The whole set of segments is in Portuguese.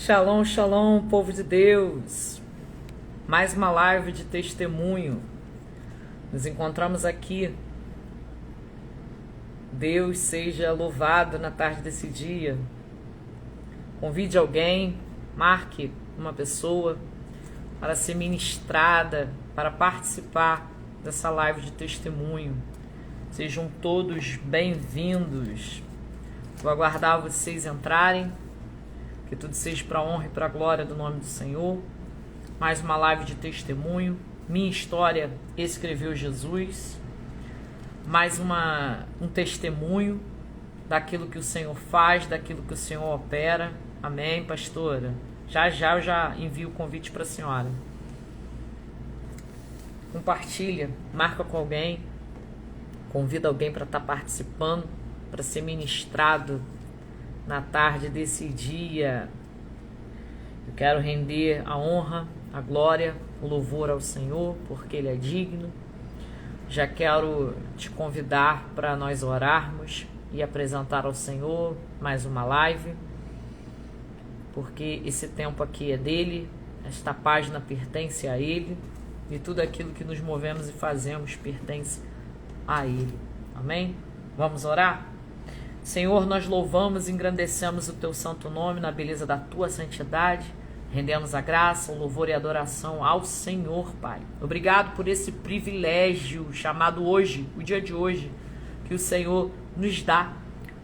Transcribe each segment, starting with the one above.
Shalom, shalom, povo de Deus. Mais uma live de testemunho. Nos encontramos aqui. Deus seja louvado na tarde desse dia. Convide alguém, marque uma pessoa para ser ministrada, para participar dessa live de testemunho. Sejam todos bem-vindos. Vou aguardar vocês entrarem. Que tudo seja para a honra e para a glória do nome do Senhor. Mais uma live de testemunho. Minha história escreveu Jesus. Mais um testemunho daquilo que o Senhor faz, daquilo que o Senhor opera. Amém, pastora? Já eu já envio o convite para a senhora. Compartilha, marca com alguém. Convida alguém para estar participando, para ser ministrado na tarde desse dia. Eu quero render a honra, a glória, o louvor ao Senhor, porque Ele é digno. Já quero te convidar para nós orarmos e apresentar ao Senhor mais uma live, porque esse tempo aqui é dele, esta página pertence a Ele e tudo aquilo que nos movemos e fazemos pertence a Ele. Amém? Vamos orar? Senhor, nós louvamos e engrandecemos o Teu santo nome na beleza da Tua santidade. Rendemos a graça, o louvor e a adoração ao Senhor, Pai. Obrigado por esse privilégio chamado hoje, o dia de hoje, que o Senhor nos dá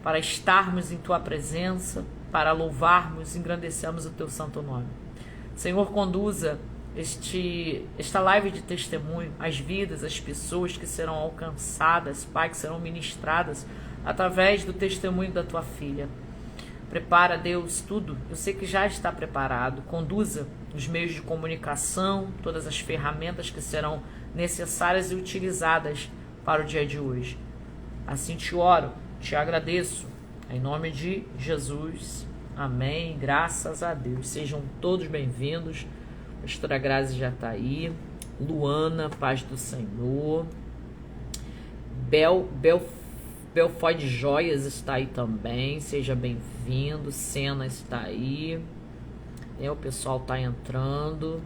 para estarmos em Tua presença, para louvarmos e engrandecermos o Teu santo nome. Senhor, conduza esta live de testemunho, as vidas, as pessoas que serão alcançadas, Pai, que serão ministradas através do testemunho da Tua filha. Prepara, Deus, tudo. Eu sei que já está preparado. Conduza os meios de comunicação, todas as ferramentas que serão necessárias e utilizadas para o dia de hoje. Assim te oro, te agradeço. Em nome de Jesus. Amém. Graças a Deus. Sejam todos bem-vindos. A pastora Grazi já está aí. Luana, paz do Senhor. Belfói de Joias está aí também, seja bem-vindo. Sena está aí. O pessoal está entrando.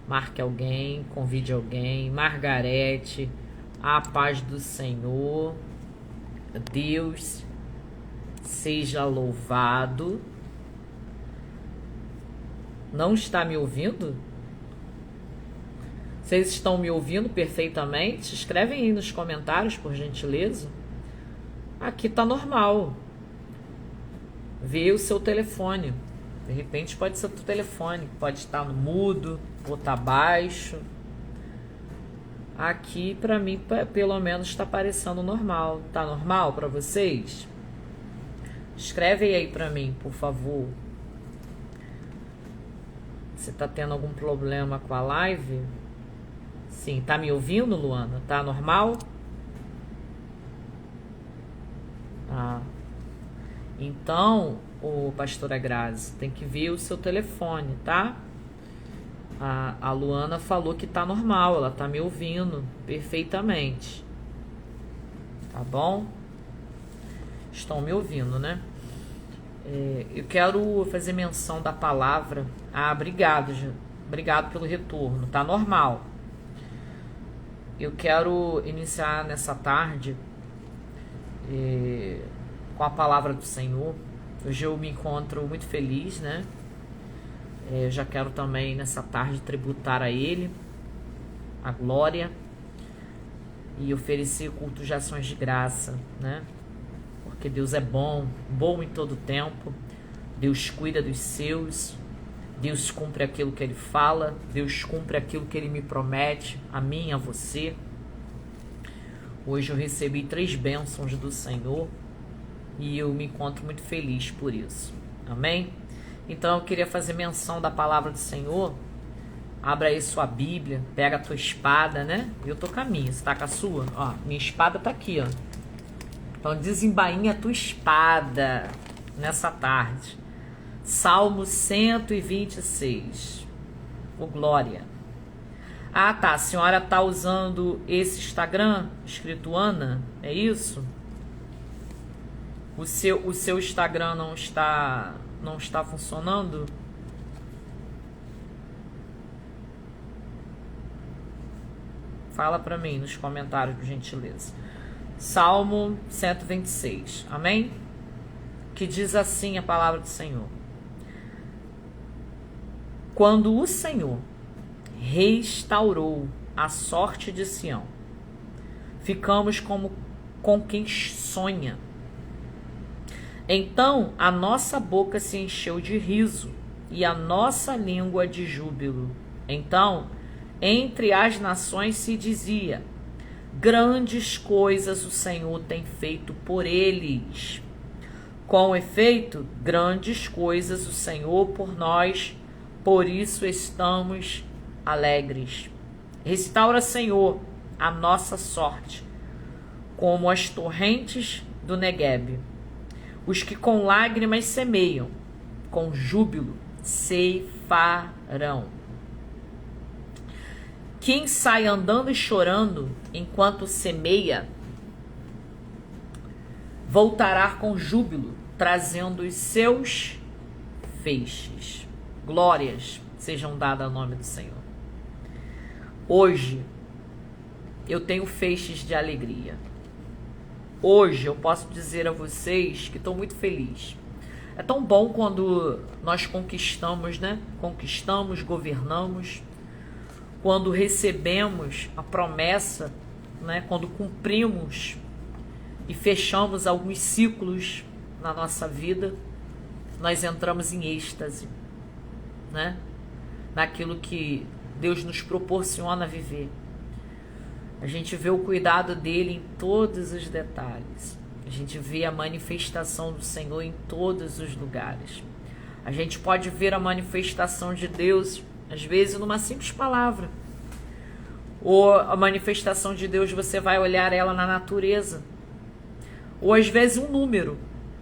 Marque alguém, convide alguém. Margarete, a paz do Senhor. Deus seja louvado. Não está me ouvindo? Vocês estão me ouvindo perfeitamente? Escrevem aí nos comentários, por gentileza. Aqui tá normal. Vê o seu telefone. De repente pode ser o teu telefone. Pode estar no mudo, ou tá baixo. Aqui pra mim, pelo menos, está parecendo normal. Tá normal pra vocês? Escreve aí pra mim, por favor. Você tá tendo algum problema com a live? Sim, tá me ouvindo, Luana? Tá normal? Então, pastora Grazi, tem que ver o seu telefone, tá? A Luana falou que tá normal, ela tá me ouvindo perfeitamente. Tá bom? Estão me ouvindo, né? Eu quero fazer menção da palavra. Obrigado pelo retorno, tá normal. Eu quero iniciar nessa tarde com a palavra do Senhor. Hoje eu me encontro muito feliz, né? Já quero também nessa tarde tributar a Ele a glória e oferecer culto de ações de graça, né? Porque Deus é bom em todo tempo. Deus cuida dos seus. Deus cumpre aquilo que Ele fala. Deus cumpre aquilo que Ele me promete, a mim e a você. Hoje eu recebi 3 bênçãos do Senhor e eu me encontro muito feliz por isso. Amém? Então eu queria fazer menção da palavra do Senhor. Abra aí sua Bíblia, pega a tua espada, né? Eu tô com a minha, você tá com a sua? Ó, minha espada tá aqui, ó. Então desembainha a tua espada nessa tarde. Salmo 126. Ô glória. Ah, tá. A senhora tá usando esse Instagram escrito Ana? É isso? O seu Instagram não está não está funcionando? Fala para mim nos comentários, por gentileza. Salmo 126, amém? Que diz assim a palavra do Senhor: quando o Senhor restaurou a sorte de Sião, ficamos como com quem sonha. Então a nossa boca se encheu de riso e a nossa língua de júbilo. Então, entre as nações se dizia: grandes coisas o Senhor tem feito por eles. Com efeito, grandes coisas o Senhor por nós, por isso estamos alegres. Restaura, Senhor, a nossa sorte, como as torrentes do Neguebe. Os que com lágrimas semeiam, com júbilo ceifarão. Quem sai andando e chorando enquanto semeia, voltará com júbilo, trazendo os seus feixes. Glórias sejam dadas ao nome do Senhor. Hoje eu tenho feixes de alegria. Hoje eu posso dizer a vocês que estou muito feliz. É tão bom quando nós conquistamos, né? Conquistamos, governamos, quando recebemos a promessa, né? Quando cumprimos e fechamos alguns ciclos na nossa vida, nós entramos em êxtase, né? Naquilo que Deus nos proporciona viver. A gente vê o cuidado dele em todos os detalhes. A gente vê a manifestação do Senhor em todos os lugares. A gente pode ver a manifestação de Deus, às vezes, numa simples palavra. Ou a manifestação de Deus, você vai olhar ela na natureza. Ou às vezes um número,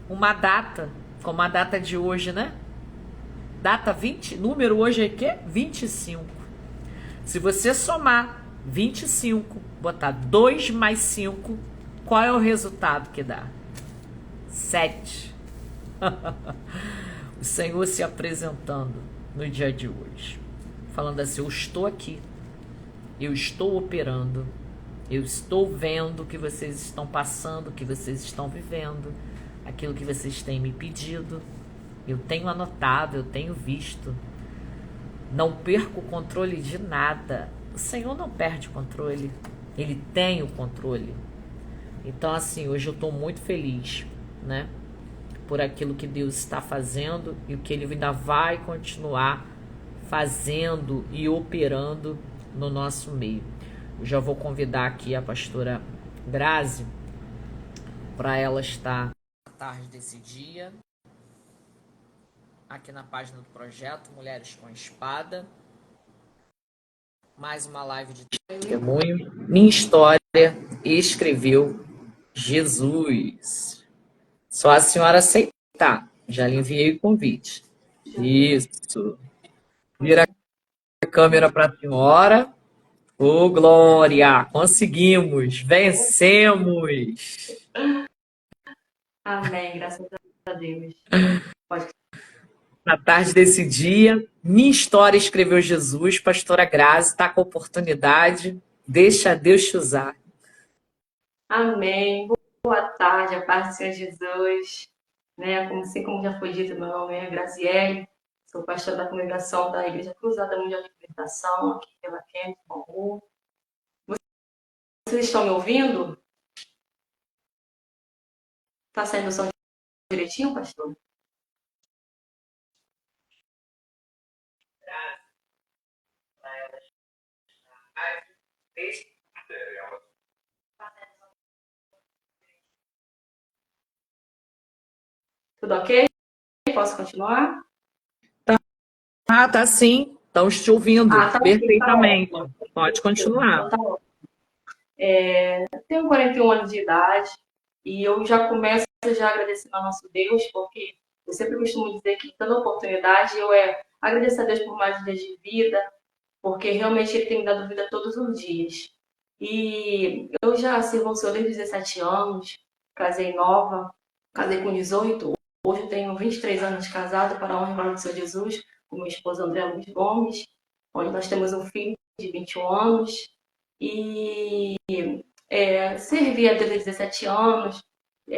uma data, como a data de hoje, né? Data 20, número hoje é o quê? 25. Se você somar 25, botar 2 mais 5, qual é o resultado que dá? 7. O Senhor se apresentando no dia de hoje, falando assim: eu estou aqui, eu estou operando, eu estou vendo o que vocês estão passando, o que vocês estão vivendo, aquilo que vocês têm me pedido, eu tenho anotado, eu tenho visto. Não perco o controle de nada. O Senhor não perde o controle, Ele tem o controle. Então, assim, hoje eu estou muito feliz, né? Por aquilo que Deus está fazendo e o que Ele ainda vai continuar fazendo e operando no nosso meio. Eu já vou convidar aqui a pastora Grazi para ela estar à tarde desse dia aqui na página do projeto Mulheres com Espada. Mais uma live de testemunho. Minha história escreveu Jesus. Só a senhora aceitar. Já lhe enviei o convite. Isso. Vira a câmera para a senhora. Ô, Glória! Conseguimos! Vencemos! Amém, graças a Deus. Pode. Na tarde desse dia, minha história escreveu Jesus. Pastora Grazi está com a oportunidade. Deixa Deus te usar. Amém. Boa tarde, a paz do Senhor Jesus. Né? Como já foi dito, meu nome é Graziele, sou pastor da congregação da Igreja Cruzada Mundial de Libertação, aqui pela Kent, Bangu. Vocês estão me ouvindo? Está saindo o som direitinho, pastor? Tudo ok? Posso continuar? Tá sim. Estamos te ouvindo Tá perfeitamente. Tá Pode continuar. Então, tá bom. Tenho 41 anos de idade e eu já começo agradecendo ao nosso Deus, porque eu sempre costumo dizer que toda oportunidade eu agradeço a Deus por mais dias de vida, porque realmente Ele tem me dado vida todos os dias. E eu já sirvo ao Senhor desde 17 anos, casei nova, casei com 18. Hoje eu tenho 23 anos de casado para a honra e glória do Senhor Jesus, com meu esposo André Luiz Gomes, onde nós temos um filho de 21 anos. E servi a Deus há 17 anos,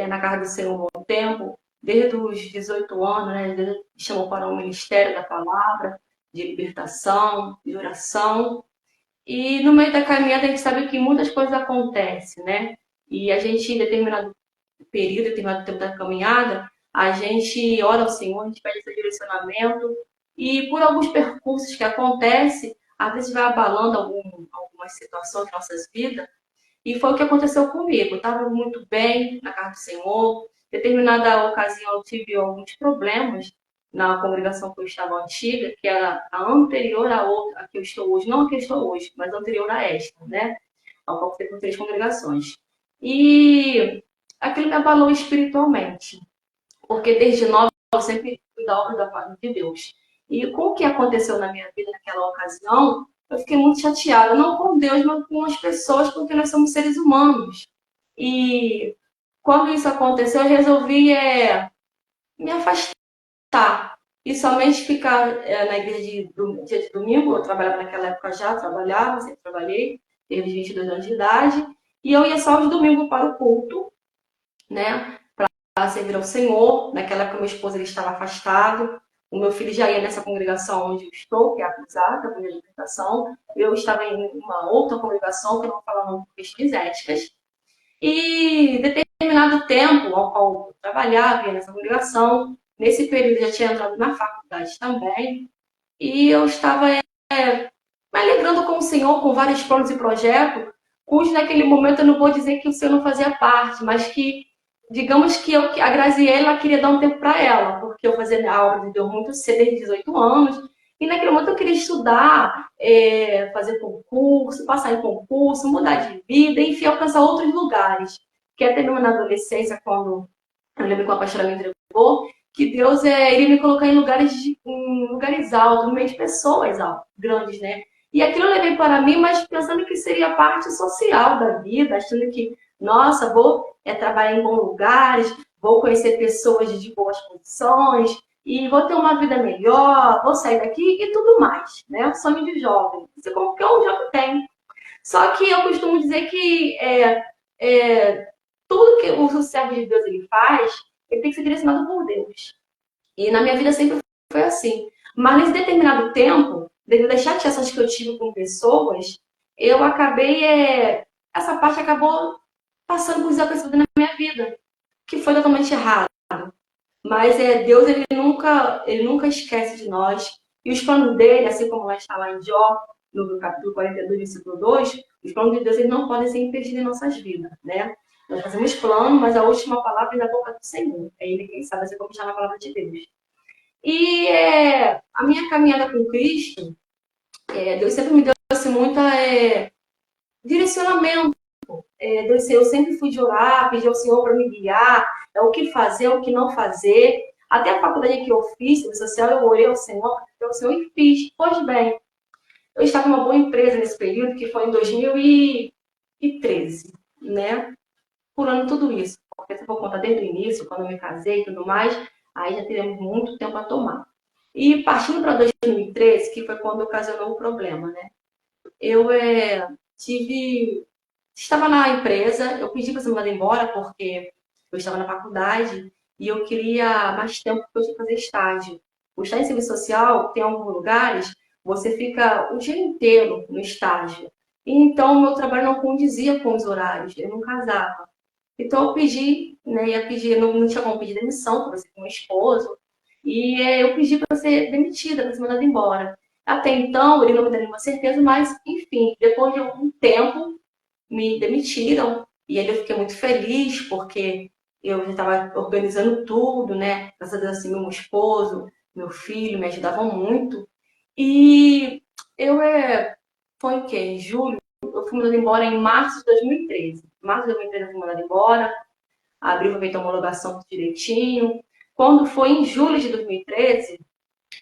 na casa do Senhor há um tempo, desde os 18 anos, né? Deus me chamou para o ministério da palavra, de libertação, de oração. E no meio da caminhada a gente sabe que muitas coisas acontecem, né? E a gente, em determinado período, determinado tempo da caminhada, a gente ora ao Senhor, a gente pede esse direcionamento. E por alguns percursos que acontecem, às vezes vai abalando algumas situações de nossas vidas. E foi o que aconteceu comigo. Eu estava muito bem na casa do Senhor. Em determinada ocasião eu tive alguns problemas na congregação que eu estava antiga, que era a anterior à outra, a que eu estou hoje. Não a que eu estou hoje, mas a anterior a esta, né? Ao qual eu com 3 congregações. E aquilo me abalou espiritualmente, porque desde nova eu sempre fui da obra da parte de Deus. E com o que aconteceu na minha vida naquela ocasião, eu fiquei muito chateada, não com Deus, mas com as pessoas, porque nós somos seres humanos. E quando isso aconteceu, eu resolvi me afastar e somente ficar na igreja dia de domingo. Eu trabalhava naquela época já, trabalhava, sempre trabalhei, desde os 22 anos de idade, e eu ia só aos domingos para o culto, né? Para servir ao Senhor. Naquela época, meu esposo ele estava afastado. O meu filho já ia nessa congregação onde eu estou, que é a Cruzada, a Congregação de Libertação. Eu estava em uma outra congregação, que eu não vou falar nome por questões éticas. E determinado tempo, ao qual eu trabalhava, ia nessa congregação, nesse período eu já tinha entrado na faculdade também, e eu estava me alegrando com o Senhor, com vários planos e projetos, cujo naquele momento eu não vou dizer que o Senhor não fazia parte, mas que, digamos que a Graziella ela queria dar um tempo para ela, porque eu fazia a obra de Deus muito cedo, desde 18 anos, e naquele momento eu queria estudar, fazer concurso, passar em concurso, mudar de vida, enfim, alcançar outros lugares. Que até mesmo na adolescência, quando eu lembro que a pastora me entregou, que Deus iria me colocar em lugares altos, no meio de pessoas altas, grandes, né? E aquilo eu levei para mim, mas pensando que seria parte social da vida, achando que, nossa, vou trabalhar em bons lugares, vou conhecer pessoas de boas condições, e vou ter uma vida melhor, vou sair daqui e tudo mais, né? Sonho de jovem. Isso é como que um jovem tem. Só que eu costumo dizer que tudo que o servo de Deus ele faz, ele tem que ser direcionado por Deus. E na minha vida sempre foi assim. Mas nesse determinado tempo, devido às chateações que eu tive com pessoas, eu acabei. Essa parte acabou passando por desapercebido na minha vida, que foi totalmente errado. Mas Deus ele nunca esquece de nós. E os planos dele, assim como lá está lá em Jó, no capítulo 42, versículo 2, os planos de Deus eles não podem ser impedidos em nossas vidas, né? Nós fazemos plano, mas a última palavra é da boca do Senhor. É Ele quem sabe, assim como está na palavra de Deus. E a minha caminhada com Cristo, Deus sempre me deu assim, muita direcionamento. Eu sempre fui de orar, pedir ao Senhor para me guiar, o que fazer, o que não fazer. Até a faculdade que eu fiz, de social, eu orei ao Senhor, e fiz. Pois bem, eu estava em uma boa empresa nesse período, que foi em 2013, né? Pulando tudo isso. Porque se for contar desde o início, quando eu me casei e tudo mais, aí já teremos muito tempo a tomar. E partindo para 2013, que foi quando ocasionou o problema, né? Eu estava na empresa, eu pedi para ser mandada embora porque eu estava na faculdade e eu queria mais tempo porque eu tinha que fazer estágio. O estágio em serviço social, tem alguns lugares, você fica o dia inteiro no estágio. Então, o meu trabalho não condizia com os horários, eu não casava. Então, eu pedi, né, ia pedir, não tinha como pedir demissão, para ser com o esposo, e eu pedi para ser demitida, para ser mandada embora. Até então, ele não me deu nenhuma certeza, mas, enfim, depois de algum tempo, me demitiram. E aí eu fiquei muito feliz, porque eu já estava organizando tudo, né? Graças a Deus, assim, meu esposo, meu filho me ajudavam muito. E eu, foi o quê? Em julho, eu fui mandada embora em março de 2013. Em março de 2013 eu fui mandada embora, abril foi feita a homologação tudo direitinho. Quando foi em julho de 2013,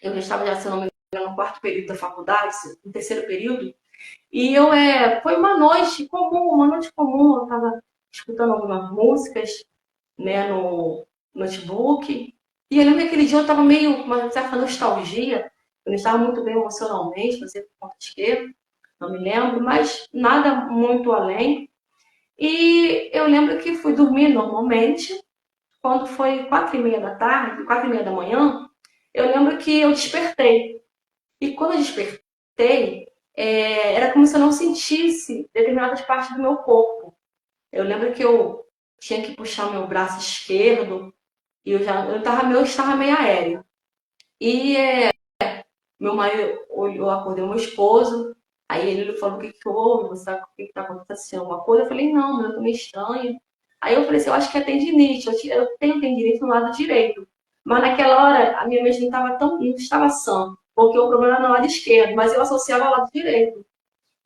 eu já estava, se não me engano, no quarto período da faculdade, no terceiro período, e foi uma noite comum, eu estava escutando algumas músicas, né, no notebook, E eu lembro que aquele dia eu estava meio com uma certa nostalgia, eu não estava muito bem emocionalmente, não sei por conta de quê, não me lembro, mas nada muito além. E eu lembro que fui dormir normalmente, quando foi 4h30 da tarde, 4h30 da manhã, eu lembro que eu despertei. E quando eu despertei, era como se eu não sentisse determinadas partes do meu corpo. Eu lembro que eu tinha que puxar o meu braço esquerdo e eu estava meio aérea. E meu marido olhou, acordei meu esposo, aí ele falou: o que que houve? Você sabe o que que tá acontecendo? Alguma coisa? Eu falei: não, mas eu tô meio estranha. Aí eu falei assim: eu acho que é tendinite, eu tenho tendinite no lado direito. Mas naquela hora a minha mente não estava sã, porque o problema era no lado esquerdo, mas eu associava ao lado direito.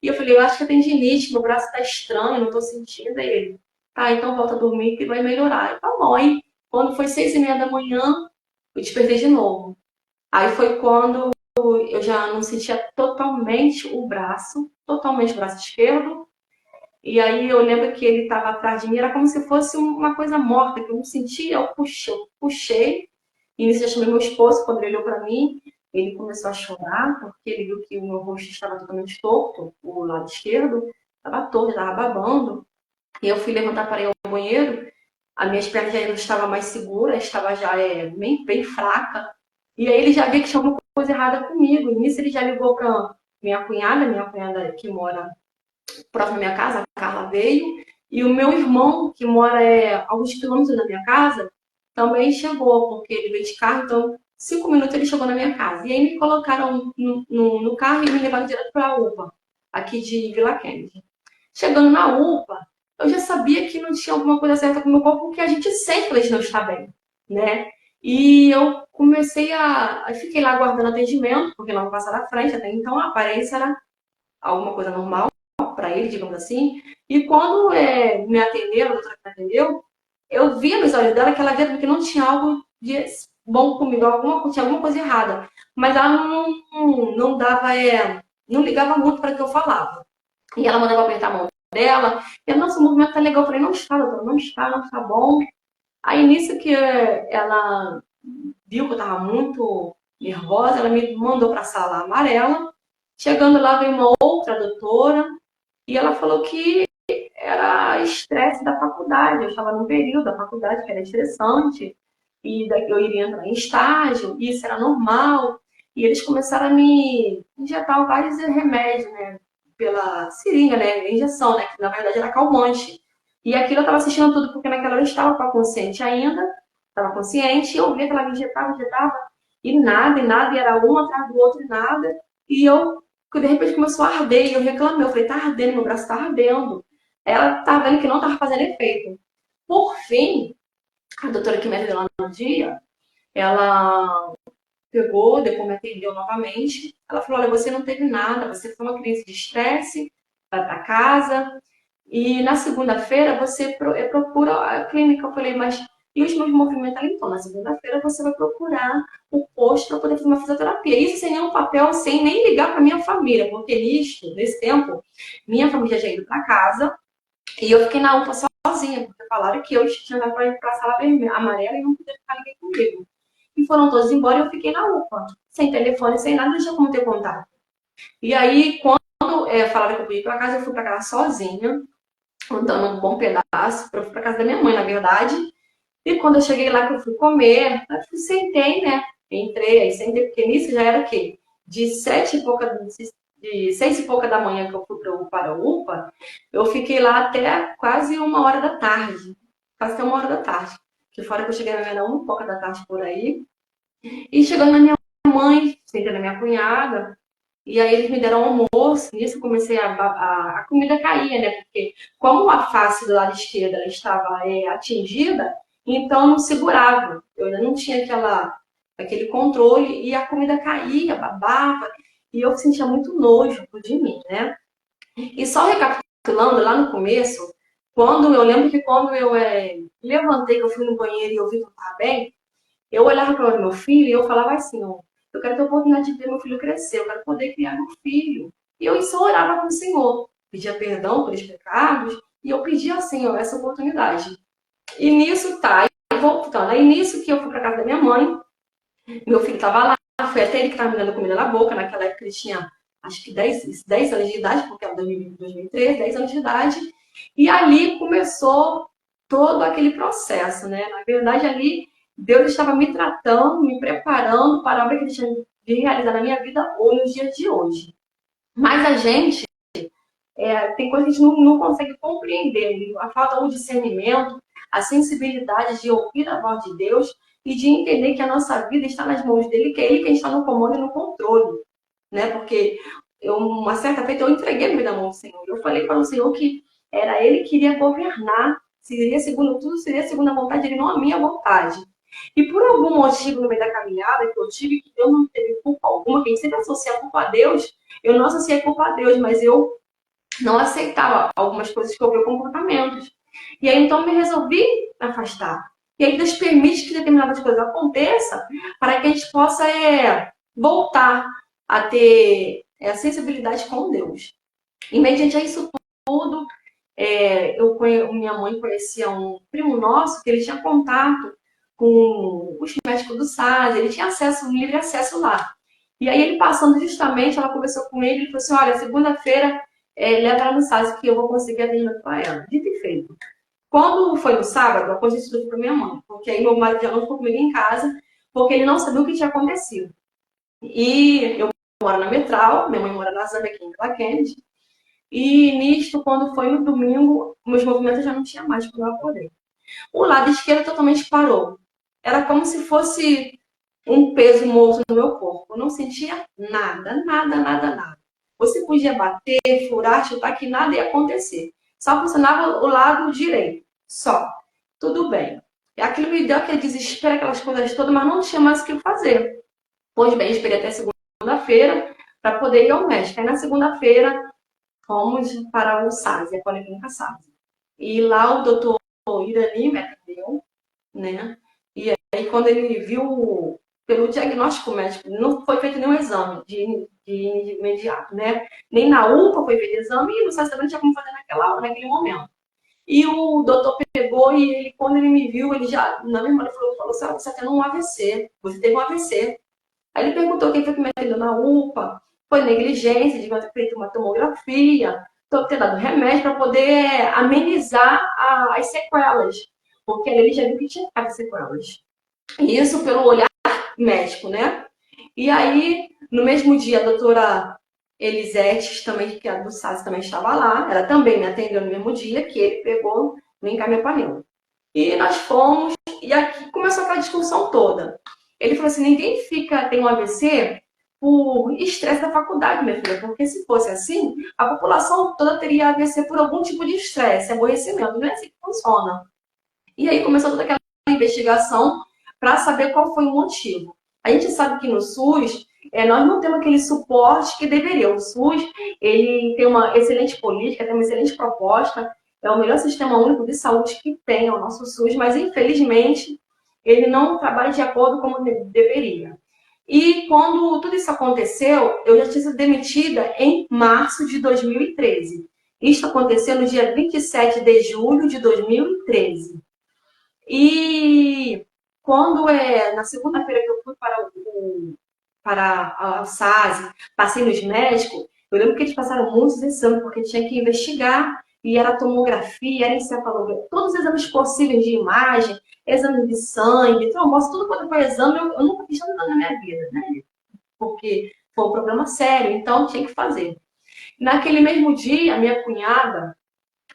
E eu falei: eu acho que é tendinite, meu braço tá estranho, não tô sentindo. Aí ele: tá, então volta a dormir que vai melhorar. Eu, tá bom, aí quando foi 6h30 da manhã, eu despertei de novo. Aí foi quando eu já não sentia totalmente o braço esquerdo. E aí eu lembro que ele estava atrás de mim, era como se fosse uma coisa morta, que eu não sentia, eu puxei. E nisso eu chamei meu esposo, quando ele olhou para mim, ele começou a chorar, porque ele viu que o meu rosto estava totalmente torto, o lado esquerdo, estava torto, estava babando. E eu fui levantar para ir ao banheiro, as minhas pernas já não estavam mais seguras, estava já bem fraca. E aí ele já via que tinha alguma coisa errada comigo. E nisso ele já ligou para minha cunhada que mora próximo da minha casa, a Carla veio. E o meu irmão, que mora alguns quilômetros da minha casa, também chegou, porque ele veio de carro, então 5 minutos ele chegou na minha casa. E aí me colocaram no carro e me levaram direto para a UPA, aqui de Vila Kennedy. Chegando na UPA, eu já sabia que não tinha alguma coisa certa com o meu corpo, porque a gente sente que a gente não está bem, né? E eu fiquei lá aguardando atendimento, porque não passar na frente, até então a aparência era alguma coisa normal para ele, digamos assim. E quando me atenderam, a doutora que me atendeu, eu via nos olhos dela que ela via que não tinha algo de bom comigo, tinha alguma coisa errada. Mas ela não dava, não ligava muito para o que eu falava. E ela mandava apertar a mão dela. E eu, nossa, o movimento tá legal. Eu falei: não está, doutora, não está bom. Aí nisso que ela viu que eu tava muito nervosa, ela me mandou para a sala amarela. Chegando lá, veio uma outra doutora e ela falou que era estresse da faculdade. Eu estava num período da faculdade que era estressante e eu iria entrar em estágio, e isso era normal. E eles começaram a me injetar vários remédios, né? Pela seringa, né? Injeção, né? Que na verdade era calmante. E aquilo eu estava assistindo tudo porque naquela hora eu estava consciente ainda, estava consciente, e eu via que ela me injetava, e nada, e era um atrás do outro, e nada. E eu, de repente, começou a arder, e eu reclamei. Eu falei: tá ardendo, meu braço tá ardendo. Ela estava vendo que não estava fazendo efeito. Por fim, a doutora que me atendeu lá no dia, ela pegou, depois me atendeu novamente. Ela falou: olha, você não teve nada, você foi uma crise de estresse, vai para casa. E na segunda-feira você procura a clínica. Eu falei: mas e os meus movimentos ali? Então, na segunda-feira você vai procurar o posto para poder fazer uma fisioterapia. Isso sem nenhum papel, sem nem ligar para minha família, porque nesse tempo, minha família já ido para casa e eu fiquei na UPA sozinha, porque falaram que eu tinha dado para ir para a sala vermelha, amarela, e não podia ficar ninguém comigo. E foram todos embora e eu fiquei na UPA, sem telefone, sem nada, não tinha como ter contato. E aí, quando falaram que eu podia ir para casa, eu fui para casa sozinha, andando um bom pedaço. Eu fui para casa da minha mãe, na verdade. E quando eu cheguei lá, que eu fui comer, eu sentei, né? Entrei, aí sentei, porque nisso já era o quê? De 6h pouca da manhã que eu fui para a UPA, eu fiquei lá até quase 1h da tarde. Quase até 1h da tarde. Que fora que eu cheguei na minha 1h pouca da tarde por aí. E chegando na minha mãe, sentei na minha cunhada, e aí eles me deram almoço. Nisso eu comecei a comida caía, né? Porque como a face do lado esquerdo ela estava atingida, então não segurava. Eu ainda não tinha aquele controle e a comida caía, babava. E eu sentia muito nojo de mim, né? E só recapitulando lá no começo, eu lembro que quando eu levantei, que eu fui no banheiro e eu vi que eu estava bem, eu olhava para o meu filho e eu falava assim: ó, eu quero ter a oportunidade de ver meu filho crescer, eu quero poder criar meu filho. E eu só orava com o Senhor, pedia perdão pelos pecados, e eu pedia ao Senhor essa oportunidade. E nisso tá, voltando. Aí nisso que eu fui para casa da minha mãe, meu filho estava lá, foi até ele que estava me dando comida na boca. Naquela época ele tinha, acho que 10 anos de idade, porque era 2013, 10 anos de idade. E ali começou todo aquele processo, né? Na verdade, ali Deus estava me tratando, me preparando para a obra que ele tinha de realizar na minha vida ou nos dias de hoje. Mas a gente, tem coisa que a gente não consegue compreender. A falta do discernimento, a sensibilidade de ouvir a voz de Deus e de entender que a nossa vida está nas mãos dele, que é ele quem está no comando e no controle, né? Porque uma certa feita eu entreguei a vida na mão do Senhor. Eu falei para o Senhor que era ele que iria governar, seria segundo tudo, seria segundo a vontade dele, não a minha vontade. E por algum motivo no meio da caminhada que eu tive, que Deus não teve culpa alguma, que a gente sempre associa a culpa a Deus, eu não associei a culpa a Deus, mas eu não aceitava algumas coisas que eu vi, comportamentos. E aí então me resolvi afastar. E aí Deus permite que determinadas coisas aconteçam para que a gente possa voltar a ter a sensibilidade com Deus. E mediante a isso tudo, minha mãe conhecia um primo nosso que ele tinha contato com os médicos do SAS, ele tinha acesso, livre acesso lá. E aí ele passando justamente, ela conversou com ele e falou assim, olha, segunda-feira leva ela no SAS que eu vou conseguir atendimento para ela. Dito e feito. Quando foi no sábado, eu contei tudo para minha mãe, porque aí meu marido já não ficou comigo em casa, porque ele não sabia o que tinha acontecido. E eu moro na Metral, minha mãe mora na Zambia, aqui em Vila Kennedy, e nisto, quando foi no domingo, meus movimentos já não tinha mais quando eu acordei. O lado esquerdo totalmente parou. Era como se fosse um peso morto no meu corpo. Eu não sentia nada, nada, nada, nada. Você podia bater, furar, chutar, que nada ia acontecer. Só funcionava o lado direito. Só. Tudo bem. E aquilo me deu aquele desespero, aquelas coisas todas, mas não tinha mais o que fazer. Pois bem, esperei até segunda-feira para poder ir ao médico. Aí na segunda-feira, fomos para o SAS, a Policlínica SAS. E lá o doutor Irani me atendeu, né? E aí quando ele me viu pelo diagnóstico médico, não foi feito nenhum exame de imediato, né? Nem na UPA foi feito exame e no SAS também não tinha como fazer naquele momento. E o doutor pegou e ele, quando ele me viu, ele já, na mesma hora, falou assim, você está tendo um AVC, você teve um AVC. Aí ele perguntou quem foi que me atendeu na UPA, foi negligência, devia ter feito uma tomografia, ter dado remédio para poder amenizar as sequelas, porque ele já viu que tinha as sequelas. E isso pelo olhar médico, né? E aí, no mesmo dia, a doutora Elisete, também, que é do SAS, também estava lá, ela também me atendeu no mesmo dia, que ele pegou no encaminhamento. E nós fomos, e aqui começou aquela discussão toda. Ele falou assim, ninguém tem um AVC por estresse da faculdade, minha filha, porque se fosse assim, a população toda teria AVC por algum tipo de estresse, aborrecimento, não é assim que funciona. E aí começou toda aquela investigação para saber qual foi o motivo. A gente sabe que no SUS, nós não temos aquele suporte que deveria. O SUS, ele tem uma excelente política, tem uma excelente proposta, é o melhor sistema único de saúde que tem, o nosso SUS, mas infelizmente ele não trabalha de acordo como deveria. E quando tudo isso aconteceu, eu já tinha sido demitida em março de 2013. Isso aconteceu no dia 27 de julho de 2013. E quando na segunda-feira que eu fui para a SAS, passei nos médicos, eu lembro que eles passaram muitos exames, porque tinha que investigar, e era tomografia, era encefalografia, todos os exames possíveis de imagem, exame de sangue, trombose, tudo quanto foi exame, eu nunca fiz tanto na minha vida, né? Porque foi um problema sério, então tinha que fazer. Naquele mesmo dia, a minha cunhada,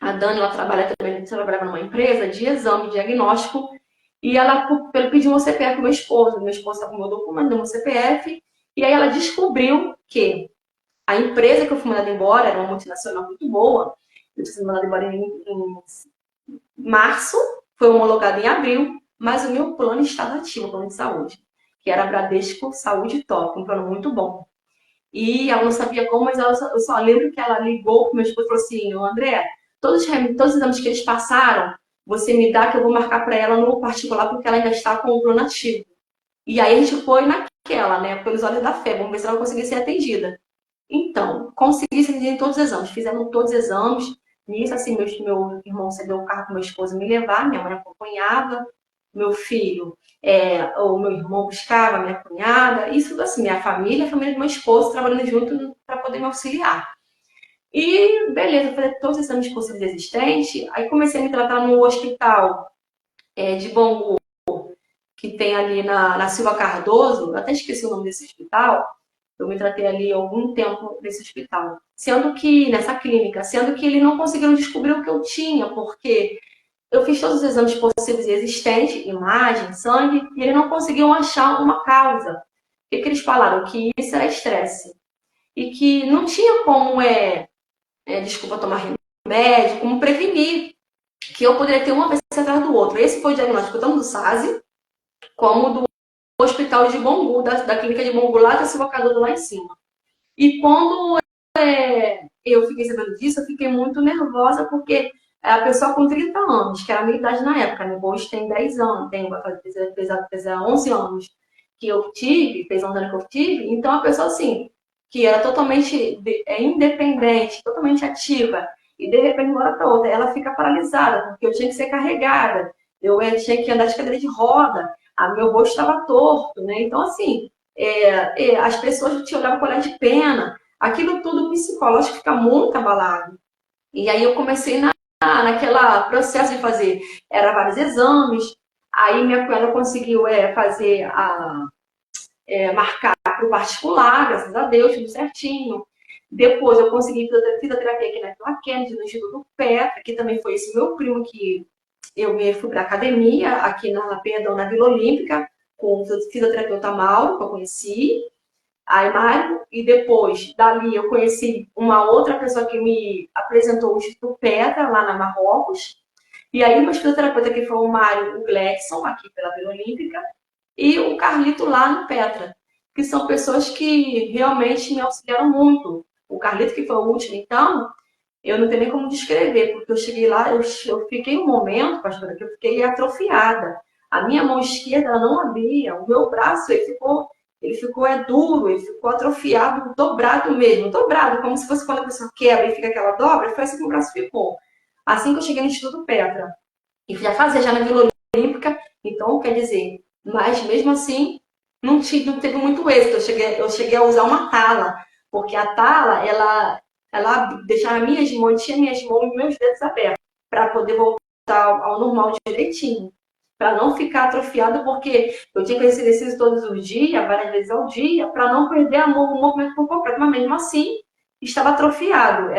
a Dani, ela trabalhava numa empresa de exame diagnóstico, e ela pediu um CPF para meu esposo estava com o meu documento, deu um CPF, e aí ela descobriu que a empresa que eu fui mandada embora era uma multinacional muito boa, eu fui mandada embora em março, foi homologada em abril, mas o meu plano estava ativo, o plano de saúde, que era Bradesco Saúde Top, um plano muito bom. E ela não sabia como, mas eu só lembro que ela ligou para o meu esposo e falou assim, André, todos os exames que eles passaram, você me dá que eu vou marcar para ela no particular, porque ela ainda está com o plano ativo. E aí a gente foi naquela, né, pelos olhos da fé, vamos ver se ela conseguia ser atendida. Então, consegui ser atendida em todos os exames, fizemos todos os exames. Nisso, assim, meu irmão cedeu o carro para meu esposo me levar, minha mãe acompanhava. meu filho, ou meu irmão buscava, minha cunhada, isso assim, minha família, a família do meu esposo, trabalhando junto para poder me auxiliar. E beleza, fazer todos os exames possíveis existentes, aí comecei a me tratar no hospital de Bangu, que tem ali na Silva Cardoso, eu até esqueci o nome desse hospital, eu me tratei ali algum tempo nesse hospital. Sendo que, nessa clínica, sendo que eles não conseguiram descobrir o que eu tinha, porque eu fiz todos os exames possíveis e existentes, imagem, sangue, e eles não conseguiam achar uma causa. O que eles falaram? Que isso era estresse. E que não tinha como, desculpa, tomar remédio, como prevenir, que eu poderia ter uma vez atrás do outro. Esse foi o diagnóstico tanto do SASI, como do hospital de Bangu, da clínica de Bangu, lá da Silva Cardoso, lá em cima. E quando eu fiquei sabendo disso, eu fiquei muito nervosa, porque a pessoa com 30 anos, que era a minha idade na época, né? Hoje tem 10 anos, fez 11 anos que eu tive, fez 11 anos que eu tive, então a pessoa assim, que era totalmente independente, totalmente ativa, e de repente, de uma hora para outra, ela fica paralisada, porque eu tinha que ser carregada, eu tinha que andar de cadeira de roda, meu rosto estava torto, né? Então, assim, as pessoas te olhavam com olhar de pena, aquilo tudo psicológico fica muito abalado. E aí eu comecei naquela processo de fazer, era vários exames, aí minha cunhada conseguiu fazer marcar para o particular, graças a Deus, tudo certinho. Depois eu consegui fisioterapia aqui na Vila Kennedy, no Instituto Petra, que também foi esse meu primo que eu fui para academia, aqui na Vila Olímpica, com o fisioterapeuta Mauro, que eu conheci. Aí, Mário, e depois dali eu conheci uma outra pessoa que me apresentou o Instituto Petra, lá na Marrocos. E aí, meu fisioterapeuta que foi o Mário, o Gleckson, aqui pela Vila Olímpica, e o Carlito lá no Petra, que são pessoas que realmente me auxiliaram muito. O Carlito, que foi o último, então, eu não tenho nem como descrever, porque eu cheguei lá, eu fiquei um momento, pastora, que eu fiquei atrofiada. A minha mão esquerda ela não abria, o meu braço ele ficou duro, ele ficou atrofiado, dobrado mesmo, dobrado, como se fosse quando a pessoa quebra e fica aquela dobra, foi assim que o braço ficou. Assim que eu cheguei no Instituto Petra, e já fazia já na Vila Olímpica, então quer dizer, mas mesmo assim não teve muito êxito. Eu cheguei a usar uma tala, porque a tala ela deixava minhas mãos, tinha minhas mãos e meus dedos abertos, para poder voltar ao normal direitinho, para não ficar atrofiado, porque eu tinha que fazer exercício todos os dias, várias vezes ao dia, para não perder o movimento por completo, mas mesmo assim estava atrofiado.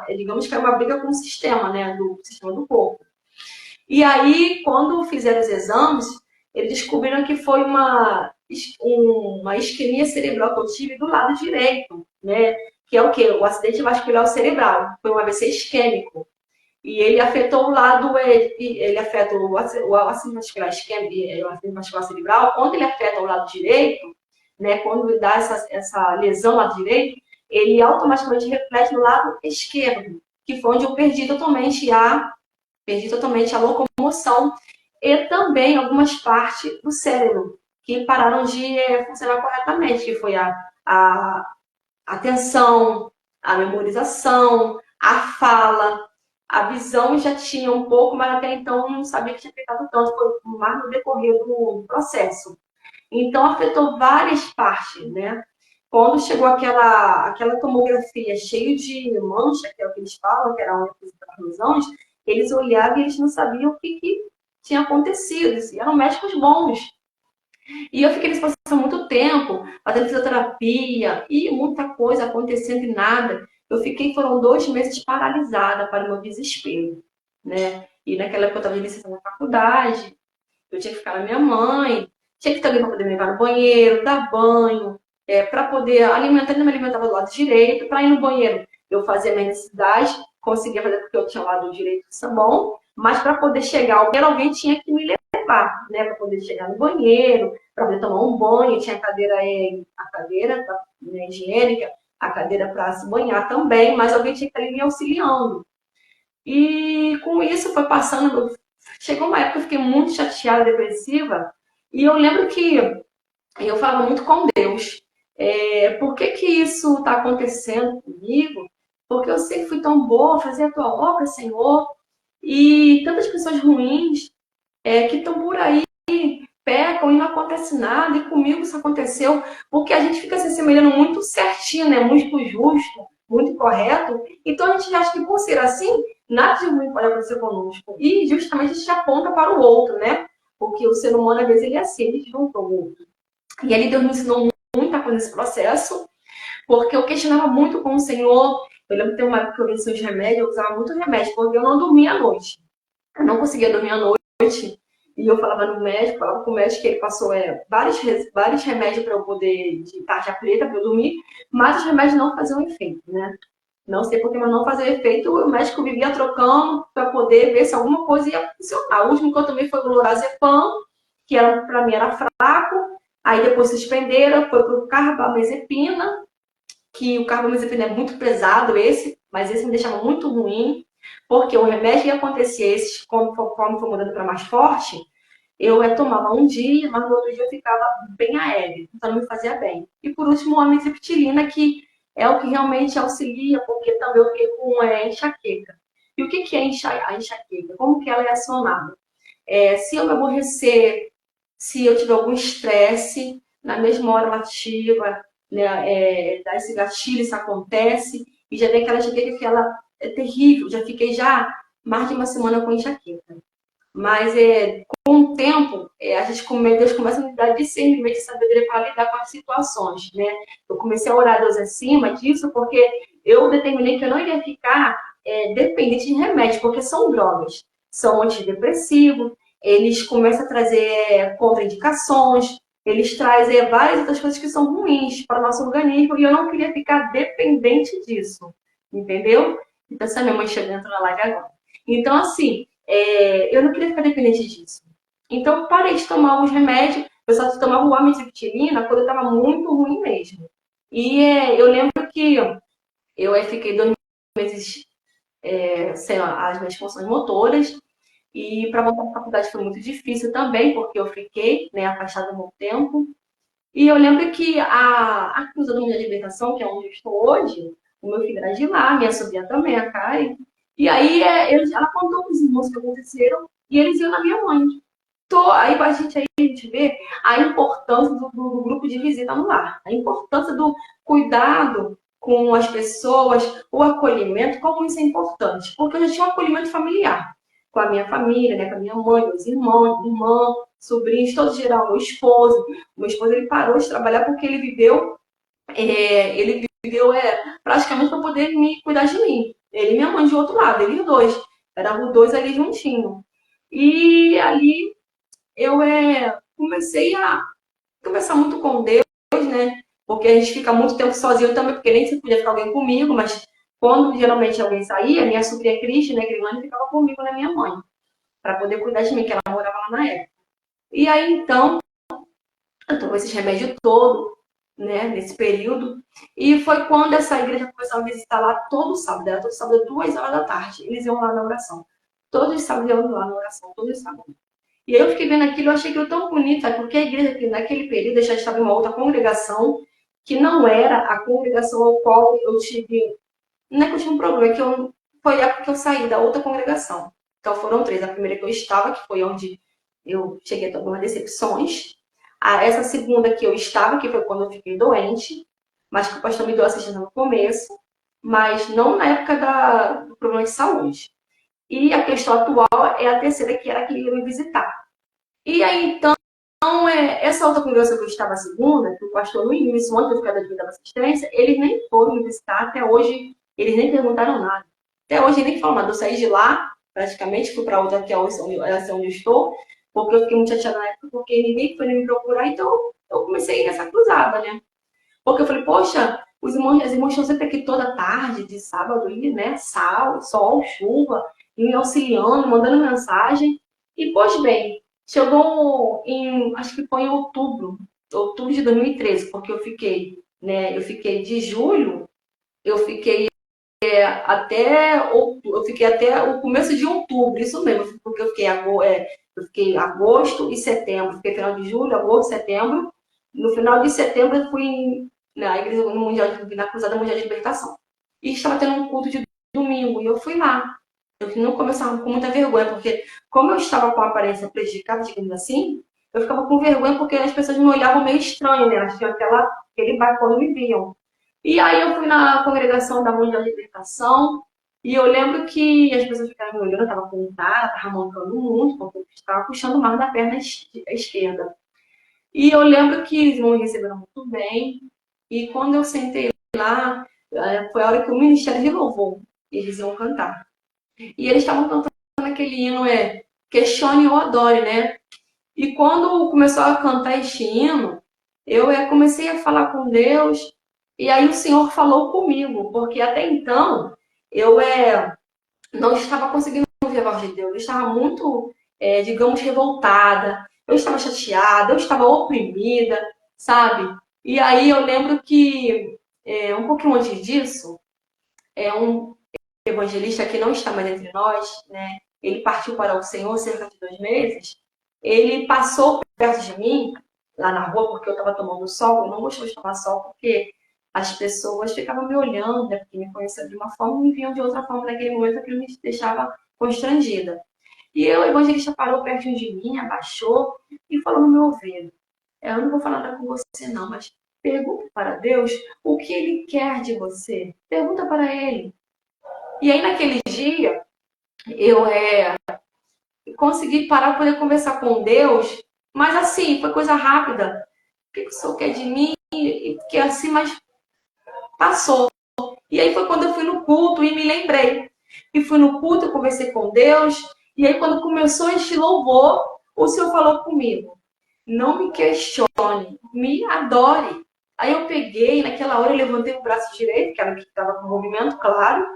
Digamos que era uma briga com o sistema, né, do sistema do corpo. E aí, quando fizeram os exames, eles descobriram que foi uma isquemia cerebral que eu tive do lado direito, né? Que é o quê? O acidente vascular cerebral. Foi um AVC isquêmico. E ele afetou o lado, ele afeta o acidente vascular isquêmico, o acidente vascular cerebral. Quando ele afeta o lado direito, né? Quando dá essa lesão no lado direito, ele automaticamente reflete no lado esquerdo, que foi onde eu perdi totalmente a locomoção e também algumas partes do cérebro que pararam de funcionar corretamente, que foi a atenção, a memorização, a fala, a visão já tinha um pouco, mas até então não sabia que tinha afetado tanto, foi mais no decorrer do processo. Então afetou várias partes, né? Quando chegou aquela tomografia cheia de mancha, que é o que eles falam, que era onde das lesões, eles olhavam e eles não sabiam o que tinha acontecido. E eram médicos bons. E eu fiquei nesse processo há muito tempo, fazendo fisioterapia e muita coisa acontecendo e nada. Foram 2 meses paralisada para o meu desespero, né? E naquela época eu estava iniciando na faculdade, eu tinha que ficar na minha mãe, tinha que ter alguém para poder me levar no banheiro, dar banho, para poder alimentar, ainda me alimentava do lado direito, para ir no banheiro eu fazia minha necessidade, conseguia fazer porque eu tinha o lado direito do sabão, mas para poder chegar alguém tinha que me levar, né, para poder chegar no banheiro, para poder tomar um banho, tinha a cadeira né, higiênica, a cadeira para se banhar também, mas alguém tinha que estar me auxiliando. E com isso foi passando, chegou uma época que eu fiquei muito chateada, depressiva, e eu lembro que eu falava muito com Deus. Por que que isso está acontecendo comigo? Porque eu sempre fui tão boa, fazia a tua obra, Senhor, e tantas pessoas ruins que estão por aí parece nada, e comigo isso aconteceu, porque a gente fica se assemelhando muito certinho, né? Muito justo, muito correto. Então a gente acha que por ser assim, nada de ruim pode acontecer conosco. E justamente a gente aponta para o outro, né? Porque o ser humano, às vezes, ele é assim, ele junta o outro. E ali Deus me ensinou muita coisa nesse processo, porque eu questionava muito com o Senhor. Eu lembro que tem uma época que eu venci os remédios, eu usava muito remédio, porque eu não dormia à noite. Eu não conseguia dormir à noite. E eu falava no médico, falava com o médico que ele passou vários remédios para eu poder, de tarja preta, para eu dormir, mas os remédios não faziam efeito, né? Não sei porque, mas não fazia efeito. O médico vivia trocando para poder ver se alguma coisa ia funcionar. O último que eu tomei foi o lorazepam, que para mim era fraco. Aí depois suspenderam, foi para o carbamazepina, que o carbamazepina é muito pesado mas esse me deixava muito ruim, porque o remédio que acontecia, esse, conforme foi mudando para mais forte, eu tomava um dia, mas no outro dia eu ficava bem aéreo, então não me fazia bem. E por último, a amitriptilina, que é o que realmente auxilia, porque também eu fiquei com enxaqueca. E o que é a enxaqueca? Como que ela é acionada? Se eu me aborrecer, se eu tiver algum estresse, na mesma hora ela ativa, né, dá esse gatilho, isso acontece, e já vem aquela enxaqueca que ela é terrível, já fiquei já mais de uma semana com enxaqueca. Mas com o tempo, Deus começa a me dar discernimento e sabedoria para lidar com as situações, né? Eu comecei a orar a Deus acima disso, porque eu determinei que eu não iria ficar dependente de remédios, porque são drogas, são antidepressivos, eles começam a trazer contraindicações, eles trazem várias outras coisas que são ruins para o nosso organismo, e eu não queria ficar dependente disso, entendeu? Então, essa minha mãe chegando na live agora. Então, assim, eu não queria ficar dependente disso. Então, eu parei de tomar os remédios. Eu só tomava o amitriptilina quando eu estava muito ruim mesmo. E eu lembro que eu fiquei 2 meses sem as minhas funções motoras. E para voltar para a faculdade foi muito difícil também, porque eu fiquei, né, afastada um tempo. E eu lembro que a Cruz da Minha Libertação, que é onde eu estou hoje, o meu filho era de lá, minha sobrinha também, a Kai. E aí ela contou os irmãos que aconteceram e eles iam na minha mãe. Aí a gente vê a importância do grupo de visita no lar, a importância do cuidado com as pessoas, o acolhimento, como isso é importante. Porque eu já tinha um acolhimento familiar com a minha família, né, com a minha mãe, meus irmãos, irmã, sobrinhos, todos geral, meu esposo. O meu esposo ele parou de trabalhar porque ele viveu praticamente para poder me cuidar de mim. Ele e minha mãe de outro lado, eles dois. Eram os dois ali juntinhos. E ali eu comecei a conversar muito com Deus, né? Porque a gente fica muito tempo sozinho também, porque nem sempre podia ficar alguém comigo, mas quando geralmente alguém saía, minha sobrinha Cristi, né, Grilane, ficava comigo, né, minha mãe, para poder cuidar de mim, que ela morava lá na época. E aí, então, eu tomei esses remédios todos, né, nesse período. E foi quando essa igreja começou a visitar lá todo sábado, era todo sábado, 2 horas da tarde. Eles iam lá na oração. Todos os sábados iam lá na oração, todos os sábados. E aí eu fiquei vendo aquilo, eu achei aquilo tão bonito, sabe? Porque a igreja, que naquele período, já estava em uma outra congregação, que não era a congregação ao qual eu tive. Não é que eu tive um problema, é que foi a época que eu saí da outra congregação. Então foram 3. A primeira que eu estava, que foi onde eu cheguei a ter algumas decepções. Essa segunda que eu estava, que foi quando eu fiquei doente, mas que o pastor me deu assistência no começo, mas não na época do problema de saúde. E a questão atual é a terceira, que era a que ia me visitar. E aí, então, essa outra congregação que eu estava a segunda, que o pastor no início, antes de eu ficar da assistência, eles nem foram me visitar, até hoje, eles nem perguntaram nada. Até hoje, nem falaram nada. Eu saí de lá, praticamente, fui para outra, que é onde eu estou, porque eu fiquei muito chateada na época, porque ninguém foi me procurar, então eu comecei nessa cruzada, né? Porque eu falei, poxa, as irmãs estão sempre aqui toda tarde, de sábado, e, né, sol, chuva, e me auxiliando, mandando mensagem. E, pois bem, chegou acho que foi em outubro de 2013, porque eu fiquei de julho, eu fiquei eu fiquei até o começo de outubro, isso mesmo, porque eu fiquei agosto e setembro, fiquei final de julho, agosto, setembro. No final de setembro eu fui na igreja mundial, na Cruzada Mundial de Libertação. E estava tendo um culto de domingo, e eu fui lá. Eu não começava com muita vergonha, porque como eu estava com a aparência prejudicada, digamos assim, eu ficava com vergonha porque as pessoas me olhavam meio estranho, né? Elas tinham aquele bar quando me viam. E aí eu fui na congregação da Mundial de Libertação e eu lembro que as pessoas ficaram me olhando, eu tava com cara, tava mancando muito, porque eu estava puxando mais da perna esquerda. E eu lembro que os irmãos me receberam muito bem. E quando eu sentei lá, foi a hora que o Ministério de Louvor, eles iam cantar. E eles estavam cantando aquele hino, Questione ou Adore, né? E quando começou a cantar este hino, eu comecei a falar com Deus, e aí o Senhor falou comigo, porque até então eu não estava conseguindo ouvir a voz de Deus, eu estava muito, digamos, revoltada, eu estava chateada, eu estava oprimida, sabe? E aí eu lembro que, um pouquinho antes disso, um evangelista que não está mais entre nós, né? Ele partiu para o Senhor cerca de 2 meses. Ele passou perto de mim, lá na rua, porque eu estava tomando sol. Eu não gostava de tomar sol, porque as pessoas ficavam me olhando, né? Porque me conheciam de uma forma e me viam de outra forma naquele momento, que me deixava constrangida. E o evangelista parou perto de mim, abaixou e falou no meu ouvido: eu não vou falar nada com você, não, mas pergunta para Deus o que Ele quer de você. Pergunta para Ele. E aí, naquele dia, eu consegui parar para poder conversar com Deus, mas assim, foi coisa rápida. O que o Senhor quer de mim? E que assim, mas passou. E aí foi quando eu fui no culto e me lembrei. E fui no culto, eu conversei com Deus. E aí, quando começou este louvor, o Senhor falou comigo: não me questione, me adore. Aí eu peguei, naquela hora eu levantei o braço direito, que era o que estava com movimento, claro.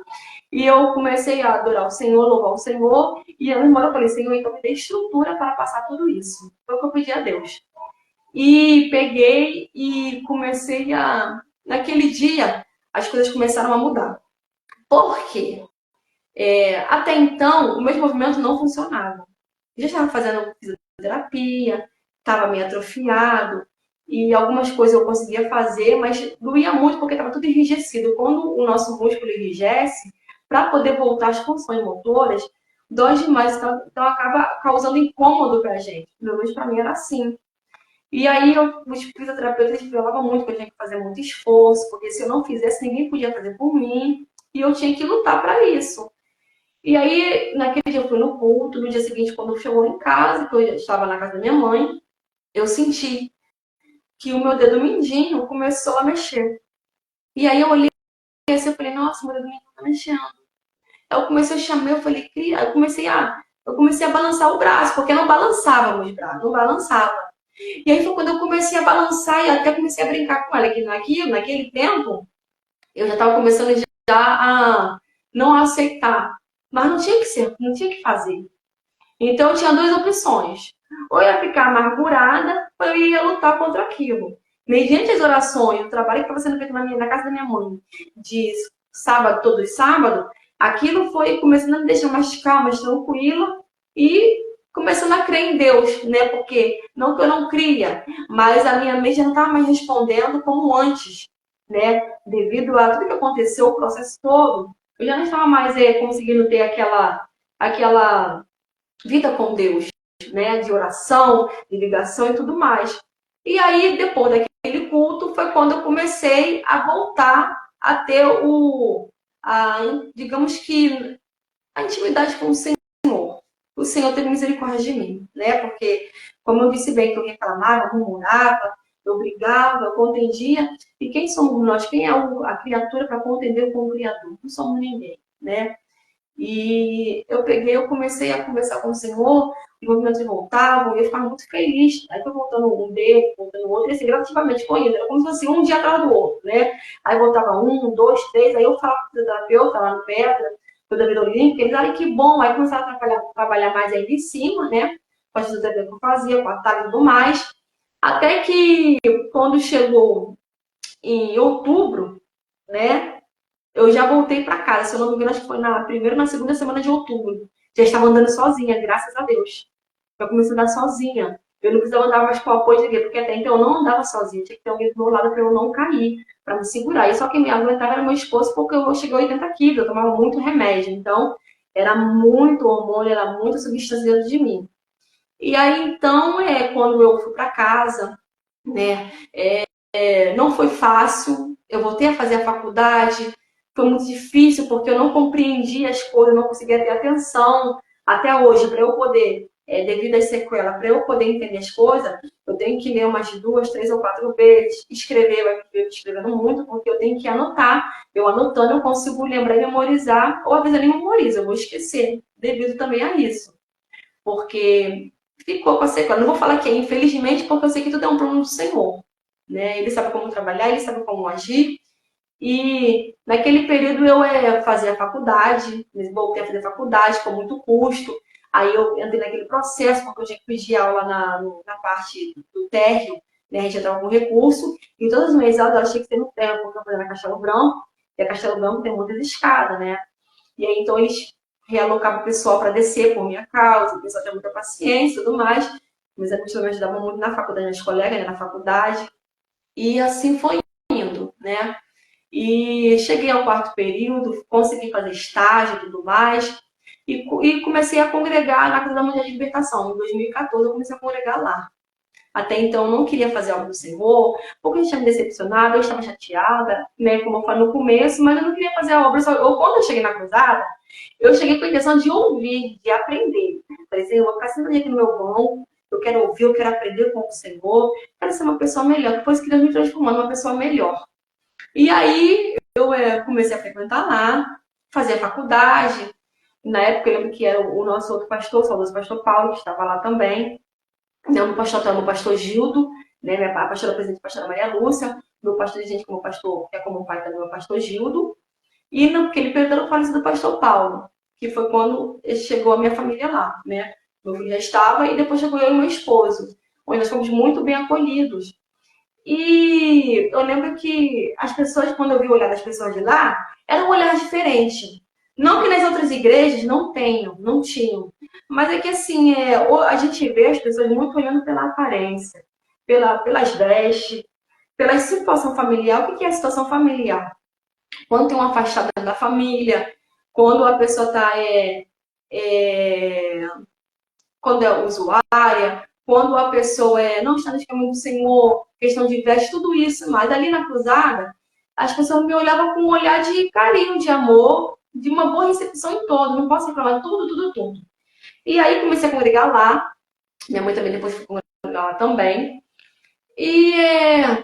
E eu comecei a adorar o Senhor, louvar o Senhor. E eu, embora eu falei: Senhor, então me dê estrutura para passar tudo isso. Foi o que eu pedi a Deus. E peguei e comecei a... Naquele dia, as coisas começaram a mudar. Por quê? Até então, o meu movimento não funcionava. Eu já estava fazendo fisioterapia, estava meio atrofiado, e algumas coisas eu conseguia fazer, mas doía muito porque estava tudo enrijecido. Quando o nosso músculo enrijece, para poder voltar às funções motoras, dói demais, então acaba causando incômodo para a gente. Pelo menos para mim era assim. E aí os fisioterapeutas falavam muito que eu tinha que fazer muito esforço, porque se eu não fizesse, ninguém podia fazer por mim, e eu tinha que lutar para isso. E aí, naquele dia eu fui no culto, no dia seguinte, quando chegou em casa, que eu estava na casa da minha mãe, eu senti que o meu dedo mindinho começou a mexer. E aí eu olhei assim, eu falei: nossa, meu dedo mindinho tá mexendo. Aí eu comecei a chamar, eu falei: cria, eu comecei a balançar o braço, porque não balançava meus braços, não balançava. E aí foi quando eu comecei a balançar e até comecei a brincar com ela, que naquele tempo, eu já estava começando já a não aceitar. Mas não tinha que ser, não tinha que fazer. Então eu tinha duas opções. Ou eu ia ficar amargurada, ou eu ia lutar contra aquilo. Mediante as orações, o trabalho que estava sendo feito na casa da minha mãe, de sábado, todo sábado, aquilo foi começando a me deixar mais calma, mais tranquila e começando a crer em Deus, né? Porque não que eu não cria, mas a minha mente já não estava mais respondendo como antes, né? Devido a tudo que aconteceu, o processo todo, eu já não estava mais conseguindo ter aquela vida com Deus, né? De oração, de ligação e tudo mais. E aí, depois daquele culto, foi quando eu comecei a voltar a ter digamos que, a intimidade com o Senhor. O Senhor teve misericórdia de mim, né? Porque, como eu disse bem, que eu reclamava, murmurava, eu brigava, eu contendia. E quem somos nós? Quem é a criatura para contender com o Criador? Não somos ninguém, né? E eu comecei a conversar com o Senhor, os movimentos voltavam, e eu ficava muito feliz. Aí foi voltando um dedo, voltando o outro, e assim, gradativamente correndo. Era como se fosse um dia atrás do outro, né? Aí voltava um, dois, três, aí eu falava com o fisioterapeuta lá no Petra, o da Vida Olímpica, eles, ai, que bom. Aí começaram a trabalhar mais aí de cima, né? Com a fisioterapia que eu fazia, com a TAG e tudo mais. Até que, quando chegou em outubro, né? Eu já voltei para casa, se eu não me engano, acho que foi na primeira ou na segunda semana de outubro. Já estava andando sozinha, graças a Deus. Eu comecei a andar sozinha. Eu não precisava andar mais com o apoio de ninguém, porque até então eu não andava sozinha. Tinha que ter alguém do meu lado para eu não cair, para me segurar. E só quem me aguentava era meu esposo, porque eu cheguei a 80 quilos, eu tomava muito remédio. Então, era muito hormônio, era muita substância dentro de mim. E aí, então, quando eu fui para casa, né, não foi fácil, eu voltei a fazer a faculdade, foi muito difícil porque eu não compreendia as coisas, não conseguia ter atenção. Até hoje, para eu poder, devido às sequelas, para eu poder entender as coisas, eu tenho que ler umas 2, 3 ou 4 vezes, escrever, eu escrevendo muito, porque eu tenho que anotar. Eu anotando, eu consigo lembrar e memorizar, ou às vezes eu nem memorizo, eu vou esquecer, devido também a isso. Porque ficou com a sequela. Não vou falar que é infelizmente, porque eu sei que tudo é um plano do Senhor. Né? Ele sabe como trabalhar, ele sabe como agir. E naquele período eu fazia faculdade, voltei a fazer faculdade com muito custo. Aí eu entrei naquele processo, porque eu tinha que pedir aula na parte do térreo, né? A gente entrava com recurso, e todas as minhas aulas eu tinha que ser no térreo, porque eu fazia na Castelo Branco, e a Castelo Branco tem muitas escadas, né? E aí então eles realocavam o pessoal para descer por minha causa, o pessoal tinha muita paciência e tudo mais. Meus amigos me ajudavam muito na faculdade, meus colegas, né, na faculdade. E assim foi indo, né? E cheguei ao quarto período, consegui fazer estágio e tudo mais. E comecei a congregar na Casa da Mulher de Libertação. Em 2014 eu comecei a congregar lá. Até então eu não queria fazer algo do Senhor, porque eu tinha me decepcionado, eu estava chateada, né? Como eu falei no começo, mas eu não queria fazer a obra. Quando eu cheguei na cruzada, eu cheguei com a intenção de ouvir, de aprender. Falei assim, eu vou ficar sempre aqui no meu banco, eu quero ouvir, eu quero aprender com o Senhor, quero ser uma pessoa melhor. Depois que Deus me transformou numa pessoa melhor. E aí eu comecei a frequentar lá, fazer a faculdade. Na época eu lembro que era o nosso outro pastor, o saudoso pastor Paulo, que estava lá também. Meu pastor atual é o pastor Gildo, né? Minha pastora presidente, a pastora Maria Lúcia. Meu pastor de gente como pastor, que é como pai também, o pastor Gildo. E naquele período eu faleci do pastor Paulo, que foi quando chegou a minha família lá, né? Meu filho já estava e depois chegou eu e meu esposo, onde nós fomos muito bem acolhidos. E eu lembro que as pessoas, quando eu vi o olhar das pessoas de lá, era um olhar diferente. Não que nas outras igrejas não tenham, não tinham. Mas é que assim, a gente vê as pessoas muito olhando pela aparência, pelas vestes, pela situação familiar. O que é a situação familiar? Quando tem uma afastada da família, quando a pessoa está é, quando é usuária, quando a pessoa não está nos caminhos do Senhor, questão de veste, tudo isso. Mas ali na cruzada, as pessoas me olhavam com um olhar de carinho, de amor, de uma boa recepção em todo. Não posso reclamar tudo, tudo, tudo. E aí comecei a congregar lá. Minha mãe também depois foi congregar lá também. E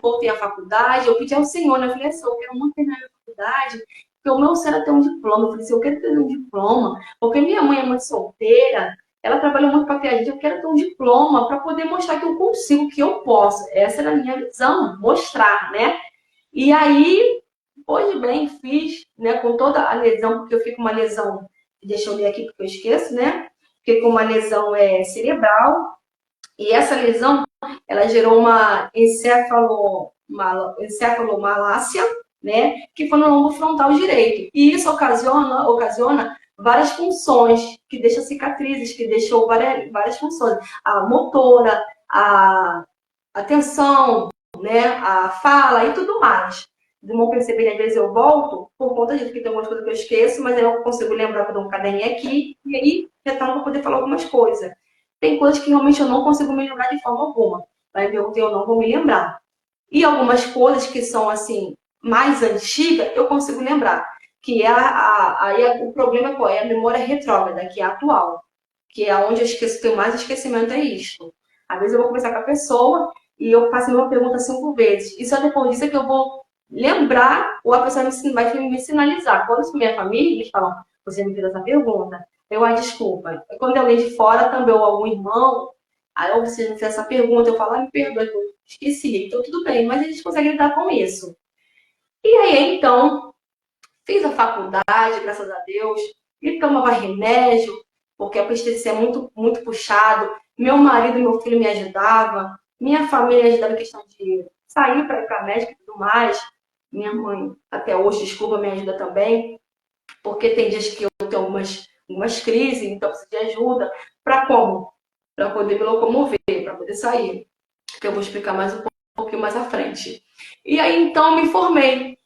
voltei à faculdade, eu pedi ao Senhor, né? Eu falei assim, eu quero muito terminar a faculdade, porque o meu sonho era ter um diploma. Eu falei assim, eu quero ter um diploma, porque minha mãe é mãe solteira, ela trabalhou muito para criar gente, eu quero ter um diploma para poder mostrar que eu consigo, que eu posso. Essa era a minha visão, mostrar, né? E aí, hoje bem, fiz, né, com toda a lesão, porque eu fiquei com uma lesão, deixa eu ler aqui porque eu esqueço, né? Fiquei com uma lesão cerebral, e essa lesão ela gerou uma encefalomalácia, né, que foi no lombo frontal direito. E isso ocasiona várias funções, que deixa cicatrizes, que deixou várias funções. A motora, a atenção, né, a fala e tudo mais. De não perceber, às vezes eu volto por conta disso, que tem algumas coisas que eu esqueço, mas eu consigo lembrar que eu dou um caderninho aqui, e aí retorno para poder falar algumas coisas. Tem coisas que realmente eu não consigo me lembrar de forma alguma. Vai ver o que eu não vou me lembrar. E algumas coisas que são, assim, mais antigas, eu consigo lembrar. Que o problema qual é? A memória retrógrada, que é a atual. Que é onde eu esqueço, tenho mais esquecimento, é isto. Às vezes eu vou conversar com a pessoa e eu faço uma pergunta 5 vezes. E só depois disso é que eu vou lembrar ou a pessoa vai me sinalizar. Quando isso minha família, eles falam, você me fez essa pergunta. Desculpa. Quando é alguém de fora também, ou algum irmão, aí você me fez essa pergunta, eu falo, me perdoa, eu esqueci. Então, tudo bem, mas a gente consegue lidar com isso. E aí, então, fiz a faculdade, graças a Deus, e tomava remédio, porque a pesquisa é muito, muito puxado. Meu marido e meu filho me ajudavam, minha família ajudava em questão de sair para ir para médica e tudo mais. Minha mãe, até hoje, desculpa, me ajuda também, porque tem dias que eu tenho algumas crises, então preciso de ajuda. Para como? Para poder me locomover, para poder sair. Que eu vou explicar mais um pouquinho mais à frente. E aí, então, me formei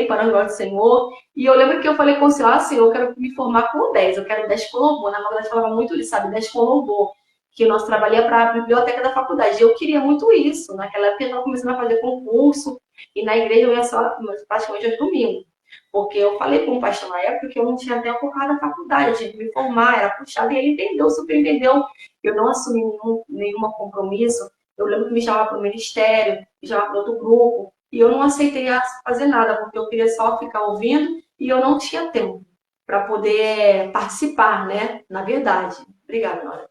para a glória do Senhor. E eu lembro que eu falei com o Senhor, assim, eu quero me formar com 10, eu quero 10 com louvor. Na verdade, falava muito isso, sabe? 10 com louvor. que nós trabalhamos para a biblioteca da faculdade. Eu queria muito isso. Naquela época eu estava começando a fazer concurso e na igreja eu ia só praticamente aos domingos. Porque eu falei com o pastor na época que eu não tinha tempo por causa da faculdade, eu tinha que me formar, era puxado, e ele entendeu, super entendeu. Eu não assumi nenhum compromisso. Eu lembro que me chamava para o ministério, me chamava para outro grupo, e eu não aceitei fazer nada, porque eu queria só ficar ouvindo e eu não tinha tempo para poder participar, né? Na verdade. Obrigada, Nora.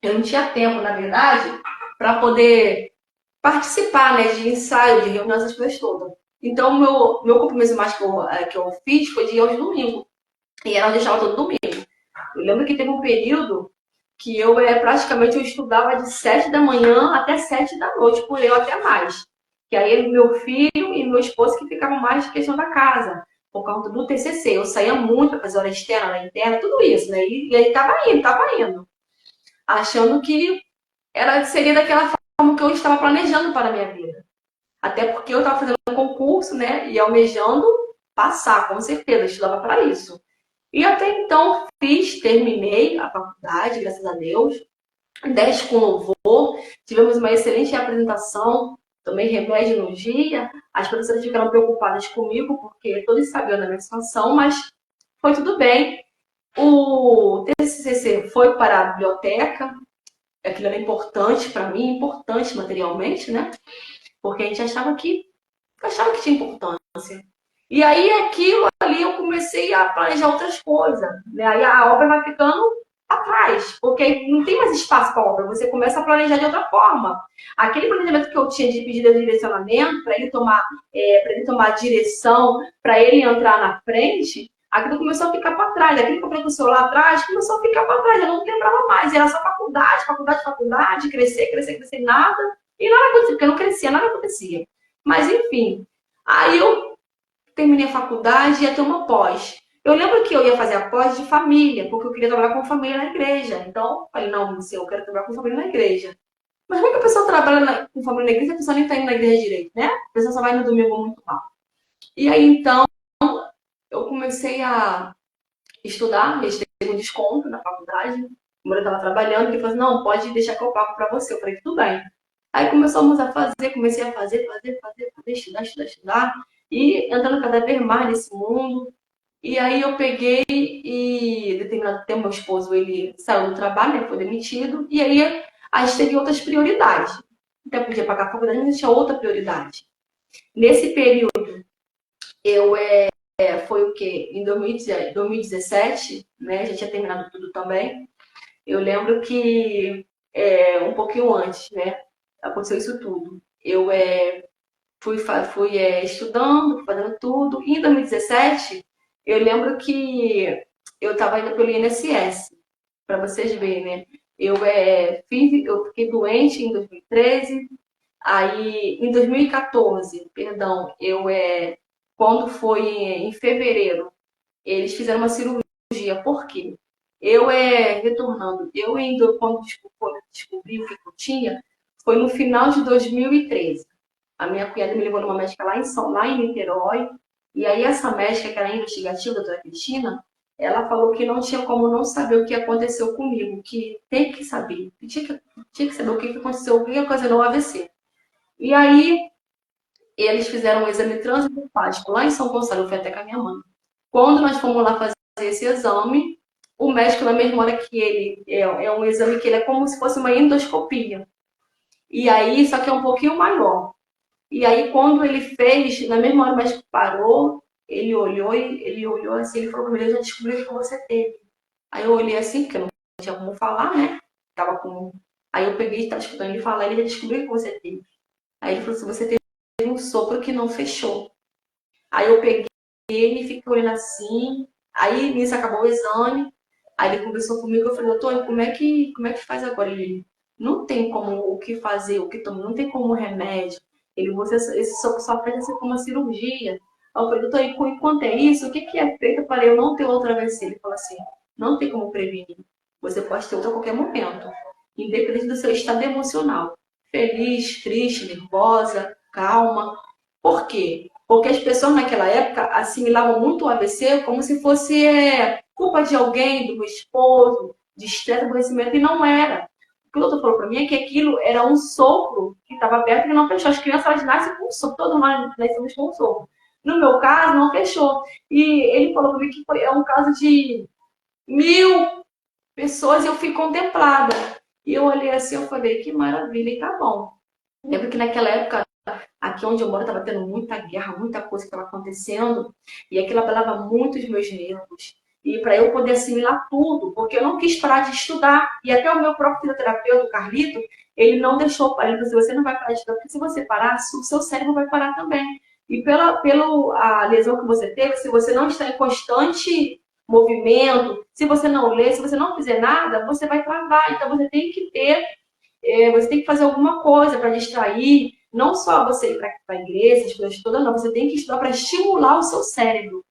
Eu não tinha tempo, na verdade, para poder participar, né, de ensaio, de reuniões, essas coisas todas. Então, meu compromisso mais que eu fiz foi de ir aos domingos. E ela deixava todo domingo. Eu lembro que teve um período que praticamente eu estudava de 7 da manhã até 7 da noite, por eu até mais. Que aí meu filho e meu esposo que ficavam mais de questão da casa, por causa do TCC. Eu saía muito para fazer hora externa, hora interna, tudo isso, né? E aí tava indo, achando que seria daquela forma que eu estava planejando para a minha vida. Até porque eu estava fazendo um concurso, né? E almejando passar, com certeza, eu estudava para isso. E até então terminei a faculdade, graças a Deus, 10 com louvor, tivemos uma excelente apresentação, tomei remédio no dia, as professoras ficaram preocupadas comigo, porque todos sabiam da minha situação, mas foi tudo bem. O TCC foi para a biblioteca, aquilo era importante para mim, importante materialmente, né? Porque a gente achava que tinha importância. E aí aquilo ali eu comecei a planejar outras coisas, né? Aí a obra vai ficando atrás, porque não tem mais espaço para a obra, você começa a planejar de outra forma. Aquele planejamento que eu tinha de pedir direcionamento para ele tomar direção, para ele entrar na frente, aquilo começou a ficar para trás. Aquilo que eu professor lá atrás começou a ficar para trás, eu não lembrava mais. Era só faculdade, faculdade, faculdade, crescer, crescer, crescer, nada. E nada acontecia, porque eu não crescia, nada acontecia. Mas enfim, aí eu terminei a faculdade e ia ter uma pós. Eu lembro que eu ia fazer a pós de família, porque eu queria trabalhar com família na igreja. Então, eu falei, não, eu quero trabalhar com família na igreja. Mas como é que a pessoa trabalha com família na igreja, a pessoa nem está indo na igreja direito, né? A pessoa só vai no domingo muito mal. E aí, então, eu comecei a estudar, eles teve um desconto na faculdade, como eu estava trabalhando, ele falou assim, não, pode deixar que eu pago para você. Eu falei, tudo bem. Aí começamos a fazer, comecei a fazer, estudar, estudar, estudar, e entrando cada vez mais nesse mundo. E aí eu peguei e, determinado tempo, meu esposo, ele saiu do trabalho, né, foi demitido, e aí a gente teve outras prioridades. Até podia pagar a faculdade, mas tinha outra prioridade. Nesse período, eu foi o quê? Em 2017, né, já tinha terminado tudo também. Eu lembro que um pouquinho antes, né, aconteceu isso tudo. Eu fui estudando, fazendo tudo. E em 2017, eu lembro que eu estava indo pelo INSS, para vocês verem, né? Eu fiquei doente em 2013, aí em 2014, perdão, quando foi em fevereiro, eles fizeram uma cirurgia. Por quê? Retornando, quando descobri o que eu tinha, foi no final de 2013. A minha cunhada me levou numa médica lá em Niterói, e aí essa médica, que era investigativa, a doutora Cristina, ela falou que não tinha como não saber o que aconteceu comigo, que tem que saber, tinha que saber o que aconteceu, o que ocasionou o AVC. E aí, eles fizeram um exame transesofágico lá em São Gonçalo, eu fui até com a minha mãe. Quando nós fomos lá fazer esse exame, o médico, na mesma hora que ele, é um exame que ele é como se fosse uma endoscopia. E aí, só que é um pouquinho maior. E aí, quando ele fez, na mesma hora o médico parou, ele olhou assim, ele falou, eu já descobri o que você teve. Aí eu olhei assim, porque eu não tinha como falar, né? Tava com... Aí eu peguei, estava escutando ele falar, ele já descobriu o que você teve. Aí ele falou assim, você teve um sopro que não fechou. Aí eu peguei ele e fiquei olhando assim, aí nisso acabou o exame, aí ele conversou comigo, eu falei, doutor, como é que faz agora? Ele, não tem como o que fazer, o que tomar, não tem como remédio. Esse sopro só fez assim como uma cirurgia. Aí eu falei, doutor, e quanto é isso? O que é feito para eu não ter outra AVC? Ele falou assim, não tem como prevenir. Você pode ter outra a qualquer momento, independente do seu estado emocional. Feliz, triste, nervosa, calma. Por quê? Porque as pessoas naquela época assimilavam muito o AVC como se fosse culpa de alguém, do meu esposo, de estresse, aborrecimento, e não era. O que o doutor falou para mim é que aquilo era um sopro que estava aberto e não fechou. As crianças, elas nascem com um sopro, todos nós nascemos com um sopro. No meu caso, não fechou. E ele falou para mim que é um caso de 1.000 pessoas e eu fui contemplada. E eu olhei assim, eu falei, que maravilha, e tá bom. Lembro que naquela época, aqui onde eu moro, estava tendo muita guerra, muita coisa que estava acontecendo, e aquilo abalava muito os meus nervos. E para eu poder assimilar tudo, porque eu não quis parar de estudar. E até o meu próprio fisioterapeuta, o Carlito, ele não deixou parar. Ele falou assim, você não vai parar de estudar, porque se você parar, o seu cérebro vai parar também. E pela a lesão que você teve, se você não está em constante movimento, se você não ler, se você não fizer nada, você vai travar. Então você tem que ter você tem que fazer alguma coisa para distrair, não só você ir para a igreja, as coisas todas, não. Você tem que estudar para estimular o seu cérebro.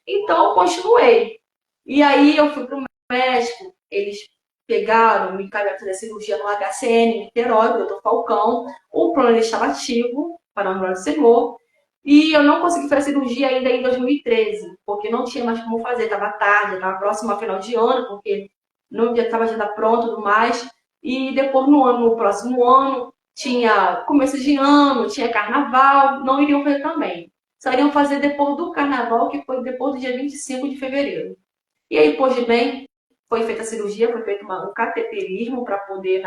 Então, eu continuei. E aí, eu fui para o médico, eles pegaram, me encaminharam fazer cirurgia no HCN, Niterói, o doutor Falcão. O plano estava ativo, para a honra do Senhor. E eu não consegui fazer cirurgia ainda em 2013, porque não tinha mais como fazer, estava tarde, estava próximo ao final de ano, porque não estava já pronto e tudo mais. E depois, no próximo ano, tinha começo de ano, tinha carnaval, não iriam fazer também. Só iriam fazer depois do carnaval, que foi depois do dia 25 de fevereiro. E aí, depois de bem, foi feita a cirurgia, foi feito um cateterismo para poder,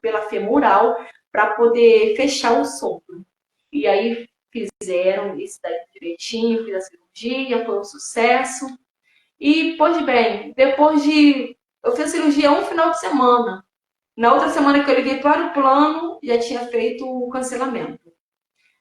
pela femoral, para poder fechar o sopro. E aí fizeram isso daí direitinho, fiz a cirurgia, foi um sucesso. E, pois bem, depois de. Eu fiz a cirurgia um final de semana. Na outra semana que eu liguei para o plano, já tinha feito o cancelamento.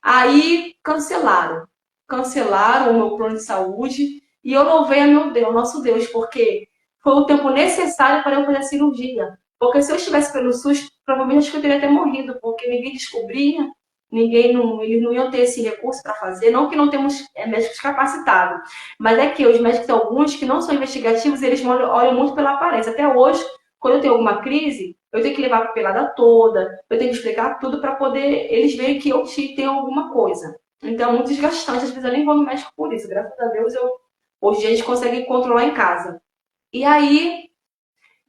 Aí cancelaram. Cancelaram o meu plano de saúde e eu louvei a meu Deus, nosso Deus, porque foi o tempo necessário para eu fazer a cirurgia. Porque se eu estivesse pelo SUS, provavelmente acho que eu teria até morrido, porque ninguém descobria, eles não iam ter esse recurso para fazer. Não que não temos médicos capacitados, mas é que os médicos, alguns que não são investigativos, eles olham muito pela aparência. Até hoje, quando eu tenho alguma crise, eu tenho que levar a papelada toda, eu tenho que explicar tudo para poder eles verem que eu tenho alguma coisa. Então, é muito desgastante. Às vezes eu nem vou no médico por isso. Graças a Deus, hoje a gente consegue controlar em casa. E aí,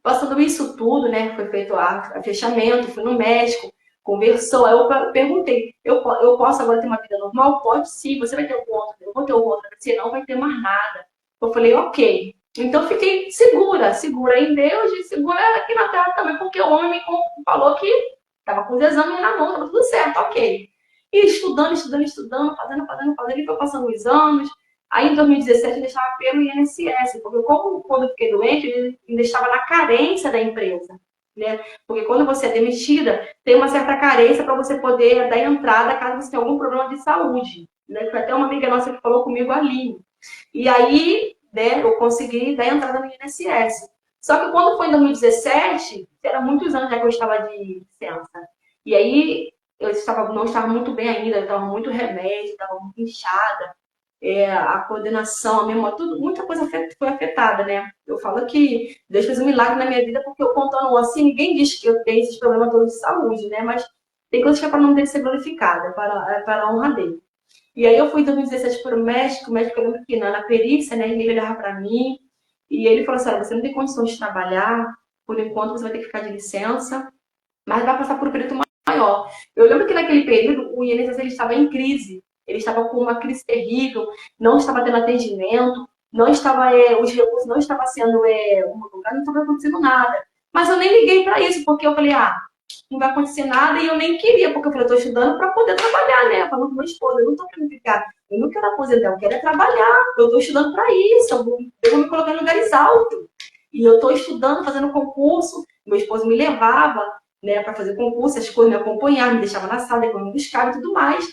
passando isso tudo, né? Foi feito a fechamento, fui no médico, conversou. Aí eu perguntei, eu posso agora ter uma vida normal? Pode sim, você vai ter algum outro, eu vou ter algum outro, você não vai ter mais nada. Eu falei, ok. Então fiquei segura em Deus e segura aqui na terra também, porque o homem me falou que estava com os exames na mão, estava tudo certo, ok. E estudando, fazendo, e foi passando os anos. Aí em 2017 eu deixava pelo INSS, porque quando eu fiquei doente, eu ainda estava na carência da empresa. Né? Porque quando você é demitida, tem uma certa carência para você poder dar entrada caso você tenha algum problema de saúde. Né? Foi até uma amiga nossa que falou comigo ali. E aí, né, eu consegui dar entrada no INSS. Só que quando foi em 2017, era muitos anos já que eu estava de licença. E aí eu não estava muito bem ainda, eu estava muito remédio, estava muito inchada. A coordenação, a memória, tudo, muita coisa foi afetada, né? Eu falo que Deus fez um milagre na minha vida, porque eu contando assim, ninguém diz que eu tenho esses problemas todos de saúde, né? Mas tem coisas que é para não ter que ser glorificada, para a honra dele. E aí eu fui em 2017 para o médico eu lembro que na perícia, né, ele olhava para mim e ele falou assim, olha, você não tem condições de trabalhar, por enquanto você vai ter que ficar de licença, mas vai passar por um período maior. Eu lembro que naquele período o INSS ele estava em crise, ele estava com uma crise terrível, não estava tendo atendimento, não estava, os recursos não estavam sendo homologados, não estava acontecendo nada. Mas eu nem liguei para isso, porque eu falei, não vai acontecer nada e eu nem queria, porque eu falei, eu tô estudando para poder trabalhar, né? Falando com minha esposa, eu não tô querendo ficar, eu não quero aposentar, eu quero trabalhar, eu tô estudando para isso, eu vou me colocar em lugares altos. E eu tô estudando, fazendo concurso, meu esposo me levava, né, para fazer concurso, as coisas me acompanhavam, me deixava na sala, depois me buscava e tudo mais.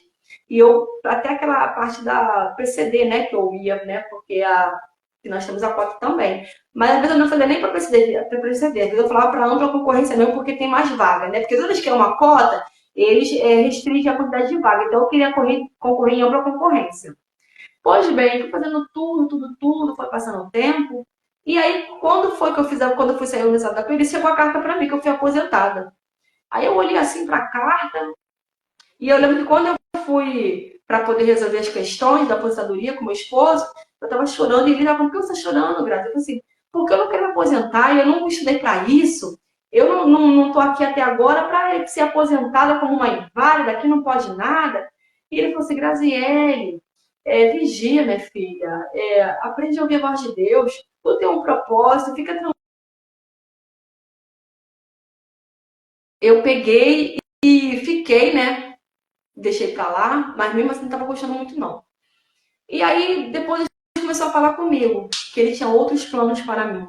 E eu, até aquela parte da PCD, né, que eu ia, né, porque que nós temos a cota também. Mas às vezes eu não fazia nem para PCD, às vezes eu falava para ampla concorrência mesmo, porque tem mais vaga, né? Porque toda vez que é uma cota, eles restringem a quantidade de vaga. Então eu queria concorrer em ampla concorrência. Pois bem, fui fazendo tudo, foi passando o tempo. E aí, quando eu fui sair do resultado da perícia, chegou a carta para mim, que eu fui aposentada. Aí eu olhei assim para a carta, e eu lembro que quando eu fui para poder resolver as questões da aposentadoria com meu esposo, eu estava chorando e ele estava, por que você está chorando, Graça? Eu falei assim, porque eu não quero me aposentar, eu não estudei para isso, eu não tô aqui até agora para ser aposentada como uma inválida, que não pode nada. E ele falou assim, Graziele, vigia, minha filha, aprende a ouvir a voz de Deus, tu tem um propósito, fica tranquila. Eu peguei e fiquei, né? Deixei pra lá, mas mesmo assim não tava gostando muito, não. E aí, depois ele começou a falar comigo, que ele tinha outros planos para mim.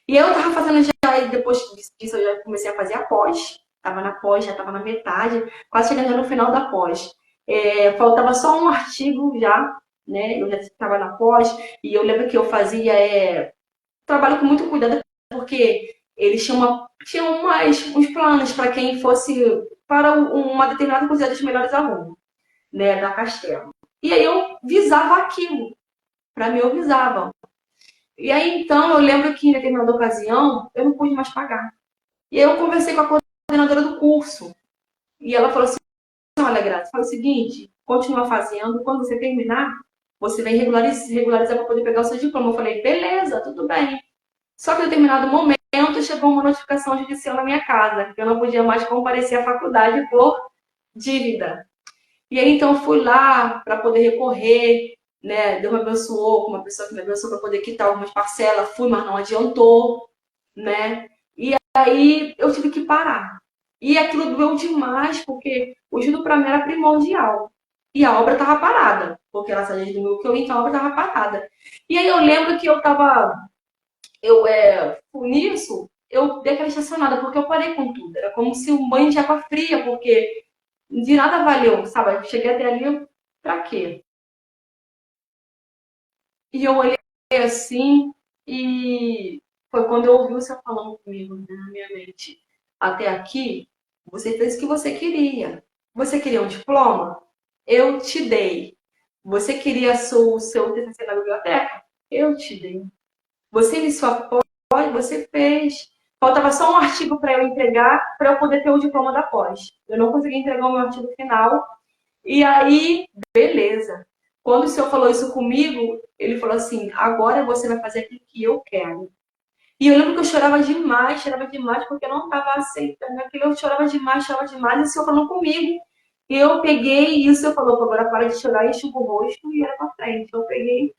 E eu tava fazendo já, depois disso, eu já comecei a fazer a pós. Tava na pós, já tava na metade, quase chegando já no final da pós. Faltava só um artigo já, né? Eu já estava na pós, e eu lembro que eu fazia trabalho com muito cuidado, porque eles tinham uns planos para quem fosse para uma determinada quantidade de melhores alunos, né, da Castelo. E aí eu visava aquilo, para mim eu visava. E aí então eu lembro que em determinada ocasião eu não pude mais pagar. E aí eu conversei com a coordenadora do curso, e ela falou assim: olha, Graça, faz o seguinte, continua fazendo, quando você terminar, você vem regularizar para poder pegar o seu diploma. Eu falei, beleza, tudo bem. Só que em determinado momento chegou uma notificação judicial na minha casa, que eu não podia mais comparecer à faculdade por dívida. E aí então eu fui lá para poder recorrer, né? Deus me abençoou, com uma pessoa que me abençoou para poder quitar algumas parcelas, fui, mas não adiantou, né? E aí eu tive que parar. E aquilo doeu demais, porque o estudo para mim era primordial. E a obra estava parada, porque ela saía do meu que eu ia, então a obra estava parada. E aí eu lembro que eu estava nisso, eu dei aquela estacionada, porque eu parei com tudo. Era como se um banho de água fria, porque de nada valeu, sabe? Eu cheguei até ali, pra quê? E eu olhei assim, e foi quando eu ouvi o Senhor falando comigo, né, na minha mente. Até aqui, você fez o que você queria. Você queria um diploma? Eu te dei. Você queria o seu TCC na biblioteca? Eu te dei. Você iniciou a pós, você fez. Faltava só um artigo para eu entregar, para eu poder ter o diploma da pós. Eu não consegui entregar o meu artigo final. E aí, beleza. Quando o senhor falou isso comigo, ele falou assim: agora você vai fazer aquilo que eu quero. E eu lembro que eu chorava demais, porque eu não estava aceitando aquilo. Eu chorava demais, e o senhor falou comigo. E eu peguei, e o senhor falou: agora para de chorar, enxuga o rosto e era para frente. Eu peguei,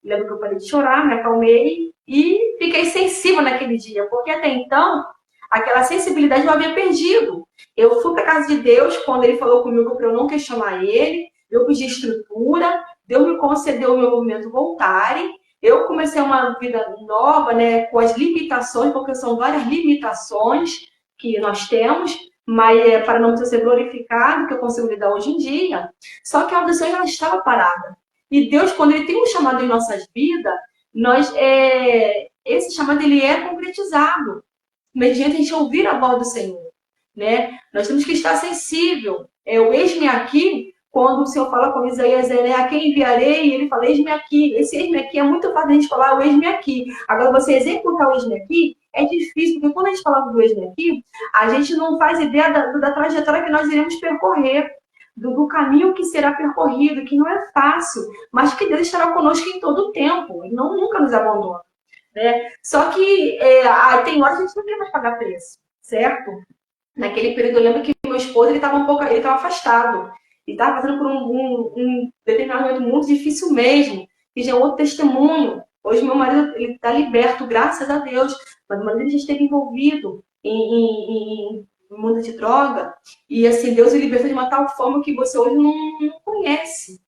lembro que eu parei de chorar, me acalmei e fiquei sensível naquele dia, porque até então aquela sensibilidade eu havia perdido. Eu fui para casa de Deus quando ele falou comigo para eu não questionar ele, eu pedi estrutura, Deus me concedeu o meu movimento voltarem, eu comecei uma vida nova, né, com as limitações, porque são várias limitações que nós temos, mas para não ser glorificado, que eu consigo lidar hoje em dia. Só que a audição já estava parada. E Deus, quando Ele tem um chamado em nossas vidas, esse chamado ele é concretizado mediante a gente ouvir a voz do Senhor, né? Nós temos que estar sensível. O eis-me aqui, quando o Senhor fala com Isaías, né? A quem enviarei? E ele fala, eis-me aqui. Esse eis-me aqui é muito fácil a gente falar o eis-me aqui. Agora, você executar o eis-me aqui é difícil, porque quando a gente fala do eis-me aqui, a gente não faz ideia da trajetória que nós iremos percorrer, do caminho que será percorrido, que não é fácil, mas que Deus estará conosco em todo o tempo, e não, nunca nos abandona. Né? Só que tem horas que a gente não quer mais pagar preço, certo? Naquele período eu lembro que meu esposo ele estava ele estava afastado, e estava passando por um determinado momento muito difícil mesmo, que já é outro testemunho. Hoje meu marido ele está liberto, graças a Deus, mas o marido já esteve envolvido em mundo de droga, e assim, Deus o libertou de uma tal forma que você hoje não conhece.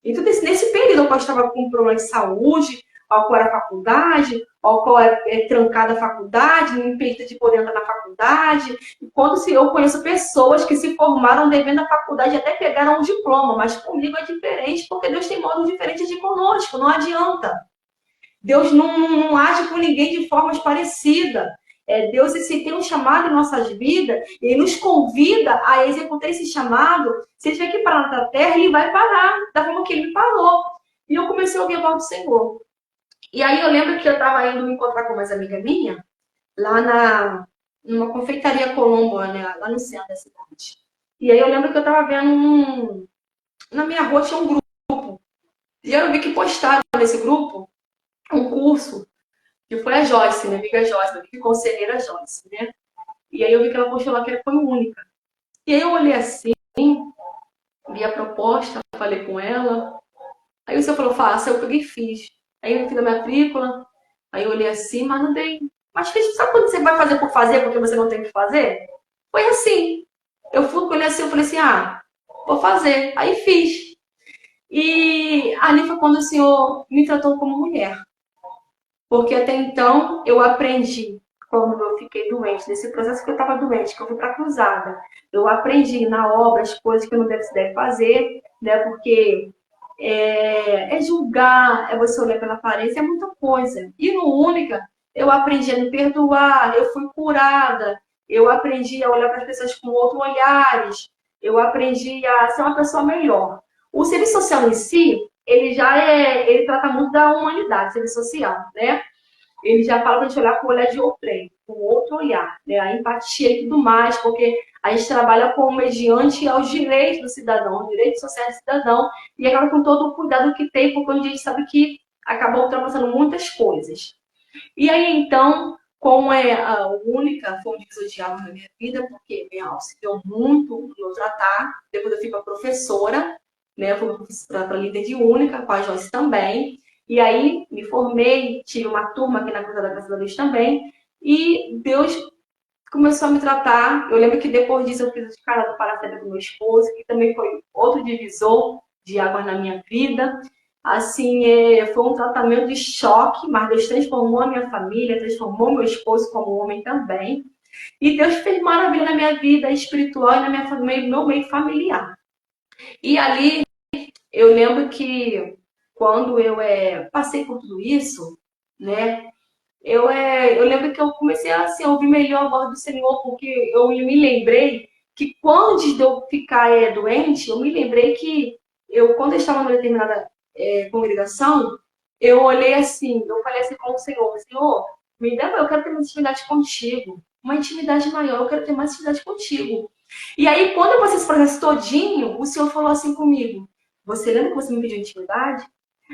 Então, nesse período, eu estava com um problema de saúde, ao qual era a faculdade, ao qual é trancada a faculdade, me impedida de poder entrar na faculdade. E quando eu conheço pessoas que se formaram devendo à faculdade, até pegaram um diploma, mas comigo é diferente, porque Deus tem modos diferentes de conosco, não adianta. Deus não age com ninguém de formas parecidas. Deus se tem um chamado em nossas vidas, e Ele nos convida a executar esse chamado. Se Ele tiver que parar na terra, Ele vai parar, da forma que Ele parou. E eu comecei a ouvir a voz do Senhor. E aí eu lembro que eu estava indo me encontrar com umas amigas minhas, lá numa confeitaria Colombo, né, lá no centro da cidade. E aí eu lembro que eu estava vendo na minha rua tinha um grupo. E eu vi que postaram nesse grupo um curso que foi a Joyce, minha amiga Joyce, minha amiga conselheira Joyce, né? E aí eu vi que ela postou lá que ela foi única. E aí eu olhei assim, vi a proposta, falei com ela. Aí o senhor falou, faça, eu peguei e fiz. Aí eu fiz a matrícula, aí eu olhei assim, mas não dei. Mas fiz, sabe quando você vai fazer por fazer, porque você não tem que fazer? Foi assim. Eu fui, olhei assim, eu falei assim, vou fazer. Aí fiz. E ali foi quando o senhor me tratou como mulher. Porque até então eu aprendi, quando eu fiquei doente, nesse processo que eu estava doente, que eu fui para a cruzada, eu aprendi na obra as coisas que eu não se deve fazer, né? Porque é julgar, é você olhar pela aparência, é muita coisa. E no Única, eu aprendi a me perdoar, eu fui curada, eu aprendi a olhar para as pessoas com outros olhares, eu aprendi a ser uma pessoa melhor. O serviço social em si, ele trata muito da humanidade, serviço social, né? Ele já fala para a gente olhar com o olhar de outrem, com outro olhar, né? A empatia e tudo mais, porque a gente trabalha como mediante aos direitos do cidadão, aos direitos sociais do cidadão, e acaba com todo o cuidado que tem, porque a gente sabe que acabou ultrapassando muitas coisas. E aí, então, como é a única, foi um divisor de água na minha vida, porque me auxiliou muito no tratar. Depois eu fui para professora, né? Eu fui para líder de única, com a Joyce também. E aí me formei, tive uma turma aqui na Cruz da Graça da Luz também. E Deus começou a me tratar. Eu lembro que depois disso eu fiz a escala do Paracético do meu esposo, que também foi outro divisor de águas na minha vida. Assim, foi um tratamento de choque, mas Deus transformou a minha família, transformou meu esposo como homem também. E Deus fez maravilha na minha vida espiritual e na minha família, no meu meio familiar. E ali, eu lembro que quando eu passei por tudo isso, né? Eu lembro que eu comecei assim, a ouvir melhor a voz do Senhor, porque eu me lembrei que quando de eu ficar doente, eu me lembrei que quando eu estava numa determinada congregação, eu olhei assim, eu falei assim com o Senhor, me dá, eu quero ter uma intimidade contigo, uma intimidade maior, eu quero ter mais intimidade contigo. E aí, quando eu passei esse processo todinho, o Senhor falou assim comigo, você lembra que você me pediu intimidade?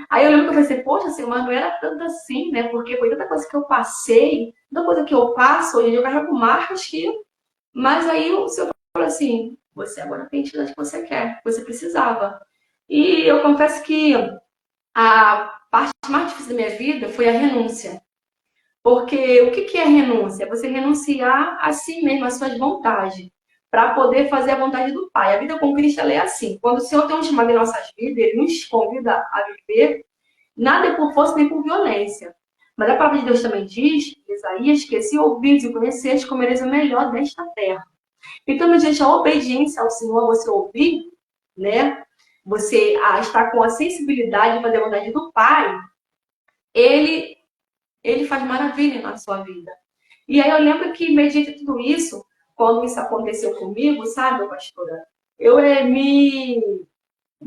Aí eu lembro que eu pensei, poxa, assim, mas não era tanto assim, né? Porque foi tanta coisa que eu passei, tanta coisa que eu passo, hoje em dia eu carrego marcas que... Mas aí o Senhor falou assim, você agora tem a entidade que você quer, que você precisava. E eu confesso que a parte mais difícil da minha vida foi a renúncia. Porque o que é renúncia? É você renunciar a si mesmo, às suas vontades, para poder fazer a vontade do Pai. A vida com Cristo ela é assim. Quando o Senhor tem um chamado em nossas vidas, Ele nos convida a viver. Nada é por força nem por violência. Mas a palavra de Deus também diz, Isaías, que se ouvides e conheceres, comereis o melhor desta terra. Então, mediante a obediência ao Senhor, você ouvir, né? Você estar com a sensibilidade de fazer a vontade do Pai, ele faz maravilha na sua vida. E aí eu lembro que, mediante tudo isso, quando isso aconteceu comigo, sabe, pastora? Eu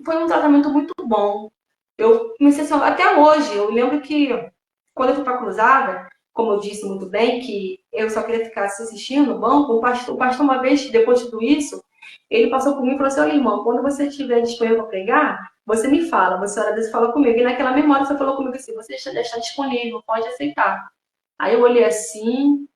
Foi um tratamento muito bom. Eu comecei a até hoje, eu lembro que quando eu fui para a cruzada, como eu disse muito bem, que eu só queria ficar assistindo no banco, o pastor uma vez, depois de tudo isso, ele passou por mim e falou assim, olha, irmão, quando você estiver disponível para pregar, você me fala, você ora Deus fala comigo. E naquela memória você falou comigo assim, você já está disponível, pode aceitar. Aí eu olhei assim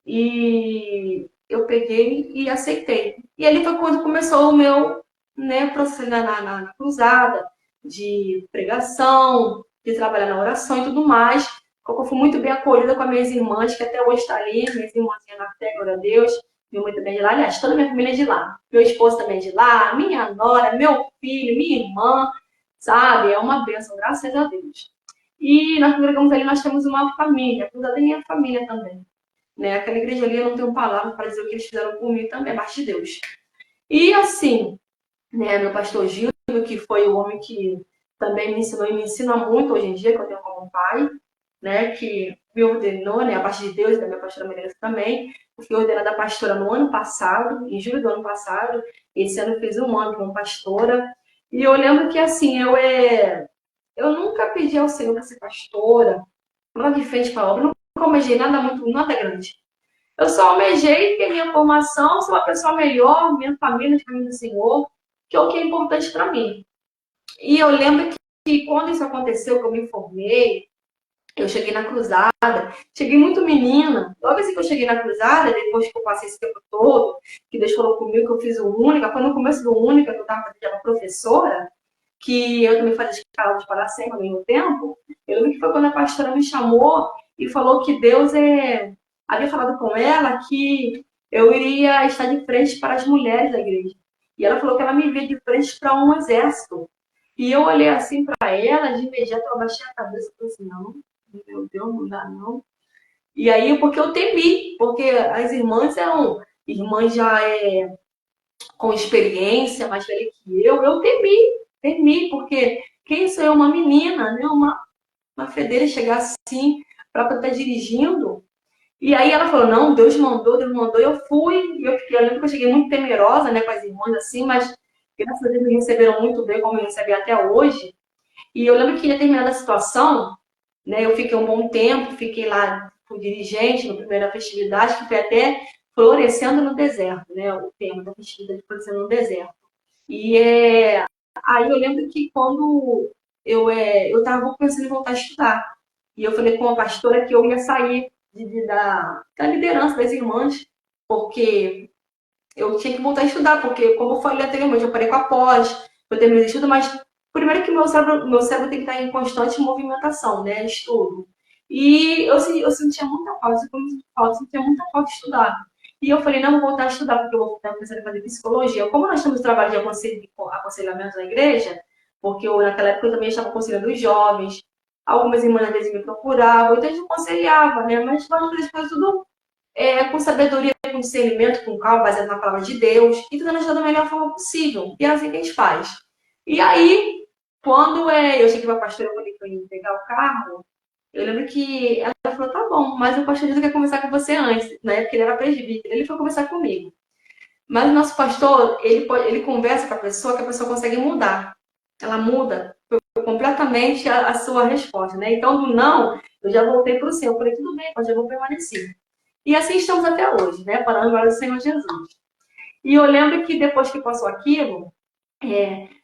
e eu peguei e aceitei. E ali foi quando começou o meu, né, processo na cruzada, de pregação, de trabalhar na oração e tudo mais. Eu fui muito bem acolhida com as minhas irmãs, que até hoje estão ali, minhas irmãzinhas na fé, glória a Deus. Minha mãe também é de lá, aliás, toda a minha família é de lá. Meu esposo também é de lá, minha nora, meu filho, minha irmã, sabe? É uma bênção, graças a Deus. E nós congregamos ali, nós temos uma família, a cruzada é minha família também. Né? Aquela igreja ali, eu não tenho palavra para dizer o que eles fizeram comigo também, é parte de Deus. E assim, né, meu pastor Gil, que foi o homem que também me ensinou e me ensina muito hoje em dia, que eu tenho como pai, né, que me ordenou, né, a partir de Deus, da minha pastora Melissa também. Eu fui ordenada pastora no ano passado, em julho do ano passado. Esse ano eu fiz um ano como pastora. E eu lembro que, assim, eu nunca pedi ao Senhor para ser pastora, lá de frente para a obra, nunca almejei nada grande. Eu só almejei ter minha formação, ser uma pessoa melhor, minha família de caminho do Senhor, que é o que é importante para mim. E eu lembro que quando isso aconteceu, que eu me formei, Eu cheguei na cruzada, cheguei muito menina. Logo assim que eu cheguei na cruzada, depois que eu passei esse tempo todo, que Deus falou comigo que eu fiz o Única, foi no começo do Única, que eu estava fazendo professora, que eu também fazia escala de Paracema ao mesmo tempo. Eu lembro que foi quando a pastora me chamou e falou que havia falado com ela que eu iria estar de frente para as mulheres da igreja. E ela falou que ela me via de frente para um exército. E eu olhei assim para ela, de imediato eu abaixei a cabeça e falei assim, não, meu Deus, não dá não. E aí, porque eu temi, porque as irmãs eram irmãs já com experiência, mais velha que eu temi, porque quem sou eu, uma menina, né? Uma fedeira chegar assim para estar dirigindo. E aí ela falou, não, Deus mandou, eu fui, eu lembro que eu cheguei muito temerosa, né, com as irmãs assim, mas graças a Deus me receberam muito bem, como me recebem até hoje. E eu lembro que em determinada situação, né, eu fiquei um bom tempo, fiquei lá com dirigente na primeira festividade, que foi até Florescendo no Deserto, né, o tema da festividade Florescendo no Deserto. E aí eu lembro que quando eu estava pensando em voltar a estudar, e eu falei com a pastora que eu ia sair da liderança das irmãs, porque eu tinha que voltar a estudar, porque, como eu falei anteriormente, eu parei com a pós, eu terminei de estudo, mas primeiro que meu cérebro tem que estar em constante movimentação, né? Estudo. E eu sentia muita falta, eu sentia muita falta de estudar. E eu falei, não, vou voltar a estudar, porque eu vou estar começando a fazer psicologia. Como nós temos trabalho de aconselhamento na igreja, porque naquela época eu também estava aconselhando os jovens, algumas irmãs às vezes me procuravam, então a gente aconselhava, né? Mas nós fazer as coisas tudo com sabedoria, com discernimento, com calma, baseado na palavra de Deus, e tentando ajudar da melhor forma possível. E é assim que a gente faz. E aí, quando eu cheguei para a pastora, eu falei que eu ia pegar o carro, eu lembro que ela falou, tá bom, mas o pastor disse que quer conversar com você antes, na época ele era presbítero, ele foi conversar comigo. Mas o nosso pastor, ele conversa com a pessoa que a pessoa consegue mudar. Ela muda completamente a sua resposta, né? Então, do não, eu já voltei para o sim. Eu falei, tudo bem, pode, eu vou permanecer. E assim estamos até hoje, né? Para a glória do Senhor Jesus. E eu lembro que depois que passou aquilo,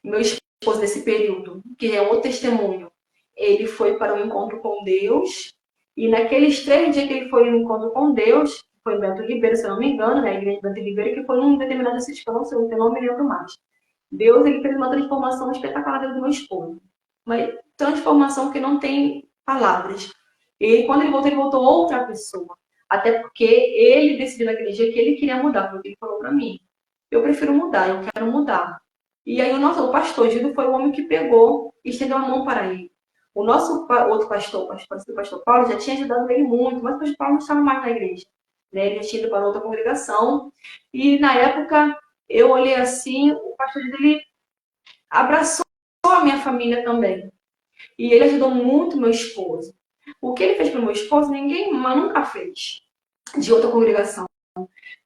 meu esposo nesse período, que é outro testemunho, ele foi para um encontro com Deus. E naqueles 3 dias que ele foi no encontro com Deus, foi em Bento Ribeiro, se eu não me engano, né? A igreja de Bento Ribeiro, que foi num determinado sítio, se eu não me lembro mais. Deus, ele fez uma transformação espetacular dentro do meu esposo. Uma transformação que não tem palavras. E quando ele voltou outra pessoa. Até porque ele decidiu naquele dia que ele queria mudar, porque ele falou para mim. Eu prefiro mudar, eu quero mudar. E aí o pastor Gildo foi o homem que pegou e estendeu a mão para ele. O nosso outro pastor Paulo, já tinha ajudado ele muito, mas o pastor Paulo não estava mais na igreja. Né? Ele tinha ido para outra congregação. E na época, eu olhei assim, o pastor Gildo, ele abraçou a minha família também. E ele ajudou muito meu esposo. O que ele fez para meu esposo, ninguém nunca fez de outra congregação.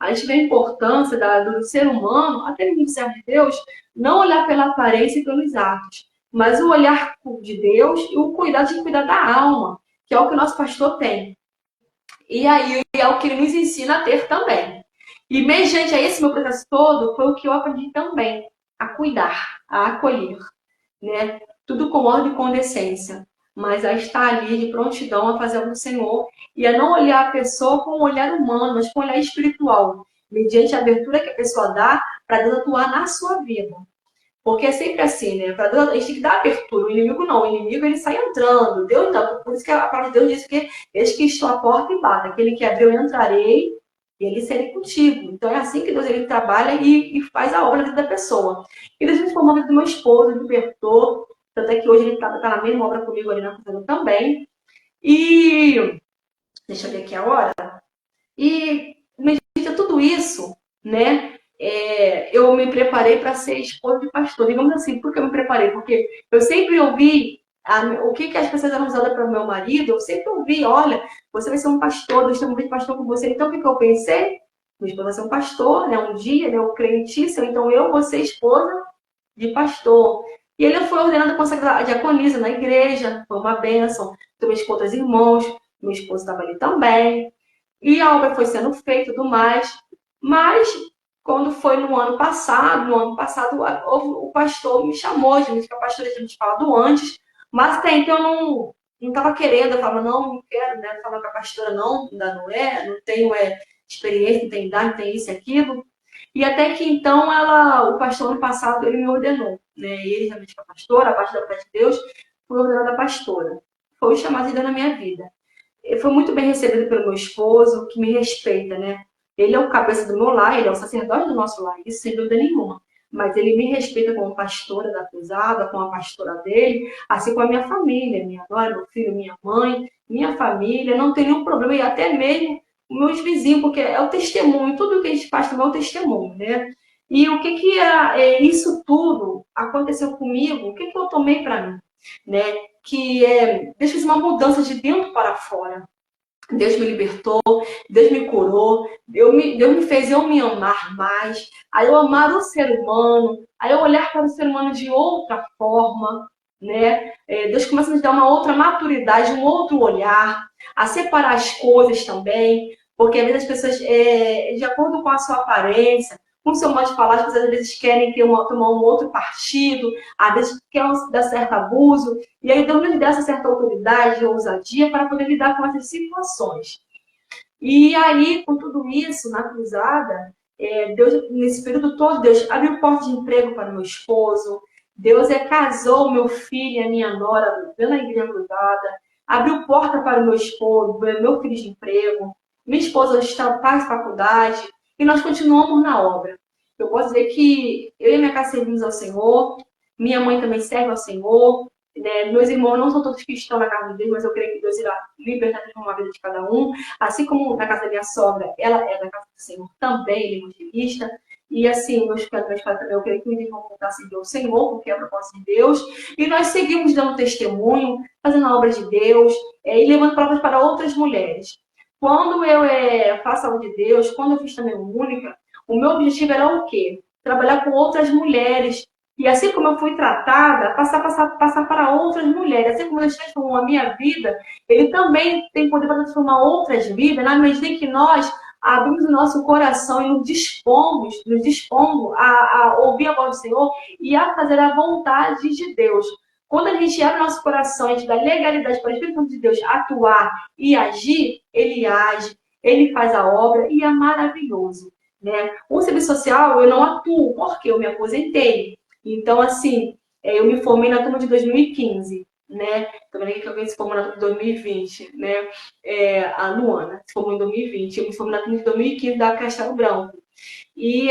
A gente vê a importância do ser humano, até mesmo do servo de Deus, não olhar pela aparência e pelos atos, mas o olhar de Deus e o cuidado de cuidar da alma, que é o que o nosso pastor tem. E aí é o que ele nos ensina a ter também. E mediante a esse meu processo todo, foi o que eu aprendi também, a cuidar, a acolher, né? Tudo com ordem e com decência, mas a estar ali de prontidão a fazer o Senhor e a não olhar a pessoa com um olhar humano, mas com um olhar espiritual, mediante a abertura que a pessoa dá para Deus atuar na sua vida. Porque é sempre assim, né? Para Deus, a gente tem que dar abertura. O inimigo não. O inimigo ele sai entrando. Deus não. Por isso que a palavra de Deus diz que eis que estou à porta e bata. Aquele que abriu, eu entrarei e ele serei contigo. Então é assim que Deus ele trabalha e faz a obra da vida da pessoa. E Deus transformou a vida do meu esposo, libertou. Tanto é que hoje ele está na mesma obra comigo ali na cozinha também. E deixa eu ver aqui a hora. E medita tudo isso, né? Eu me preparei para ser esposa de pastor. Digamos assim, por que eu me preparei? Porque eu sempre ouvi o que as pessoas eram usadas para o meu marido, eu sempre ouvi, olha, você vai ser um pastor, Deus tem um pastor com você. Então, o que eu pensei? Meu esposo vai ser um pastor, né? Um dia, né? Um crentíssimo, então eu vou ser esposa de pastor. E ele foi ordenado consagrada a diaconisa na igreja, foi uma bênção. Também com outros irmãos, meu esposo estava ali também. E a obra foi sendo feita e tudo mais. Mas, quando foi no ano passado, o pastor me chamou, a gente, que a pastora tinha me falado antes, mas até então não estava querendo, eu falava, não quero, né? Eu falava com a pastora, não, ainda não tenho experiência, não tenho idade, não tenho isso e aquilo. E até que então o pastor ano passado, ele me ordenou, né? Ele realmente foi pastor, a partir da parte de Deus, foi ordenada pastora. Foi o chamado de Deus na minha vida. Ele foi muito bem recebido pelo meu esposo, que me respeita, né? Ele é o cabeça do meu lar, ele é o sacerdote do nosso lar, isso sem dúvida nenhuma. Mas ele me respeita como pastora da cruzada, como a pastora dele, assim como a minha família, minha nora, meu filho, minha mãe, minha família, não tem nenhum problema, e até mesmo os meus vizinhos, porque é o testemunho, tudo que a gente faz também é o testemunho, né? E o que que isso tudo aconteceu comigo, o que que eu tomei para mim, né? Que Deus fez uma mudança de dentro para fora. Deus me libertou, Deus me curou, Deus me fez eu me amar mais, aí eu amar o ser humano, aí eu olhar para o ser humano de outra forma, né? Deus começa a me dar uma outra maturidade, um outro olhar, a separar as coisas também, porque às vezes as pessoas, de acordo com a sua aparência, com o seu modo de falar, as pessoas às vezes querem tomar um outro partido, às vezes querem dar certo abuso, e aí Deus nos dá essa certa autoridade, ousadia para poder lidar com essas situações. E aí, com tudo isso, na cruzada, Deus, nesse período todo, Deus abriu porta de emprego para o meu esposo, Deus casou meu filho e a minha nora na igreja cruzada, abriu porta para o meu esposo, meu filho de emprego, minha esposa faz faculdade, e nós continuamos na obra. Eu posso dizer que eu e minha casa servimos ao Senhor, minha mãe também serve ao Senhor, né? Meus irmãos não são todos que estão na casa de Deus, mas eu creio que Deus irá libertar uma vida de cada um. Assim como na casa da minha sogra, ela é da casa do Senhor também, ele é evangelista. E assim, meus pais também, eu creio que eles vão voltar a seguir o Senhor, porque é a proposta de Deus. E nós seguimos dando testemunho, fazendo a obra de Deus, e levando palavras para outras mulheres. Quando eu faço a obra de Deus, quando eu fiz também o Única, o meu objetivo era o quê? Trabalhar com outras mulheres. E assim como eu fui tratada, passar para outras mulheres. Assim como Deus transformou a minha vida, Ele também tem poder para transformar outras vidas, na medida em que nós abrimos o nosso coração e nos dispomos a ouvir a voz do Senhor e a fazer a vontade de Deus. Quando a gente abre nosso coração, a gente dá legalidade para o Espírito de Deus atuar e agir, ele age, ele faz a obra e é maravilhoso. Né? O serviço social eu não atuo porque eu me aposentei. Então, assim, eu me formei na turma de 2015, né? Também que alguém se formou na turma de 2020, né? A Luana se formou em 2020. Eu me formei na turma de 2015 da Castelo Branco. E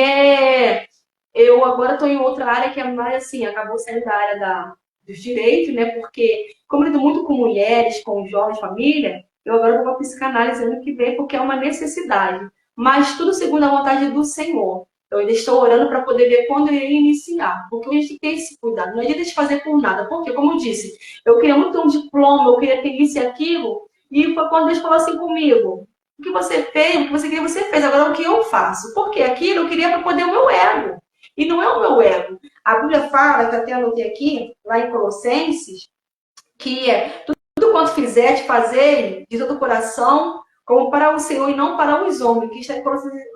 eu agora estou em outra área que é mais assim, acabou saindo da área dos direitos, né? Porque, como eu lido muito com mulheres, com jovens, família, eu agora vou para a psicanálise ano que vem, porque é uma necessidade. Mas tudo segundo a vontade do Senhor. Eu ainda estou orando para poder ver quando eu irei iniciar. Porque a gente tem esse cuidado. Não adianta de fazer por nada. Porque, como eu disse, eu queria muito ter um diploma, eu queria ter isso e aquilo. E foi quando Deus falou assim comigo. O que você fez, o que você queria, você fez. Agora, o que eu faço? Porque aquilo eu queria para poder o meu ego. E não é o meu ego. A Bíblia fala, que até anotei aqui, lá em Colossenses, que tudo quanto fizer, de fazer de todo o coração, como para o Senhor e não para os homens, que está em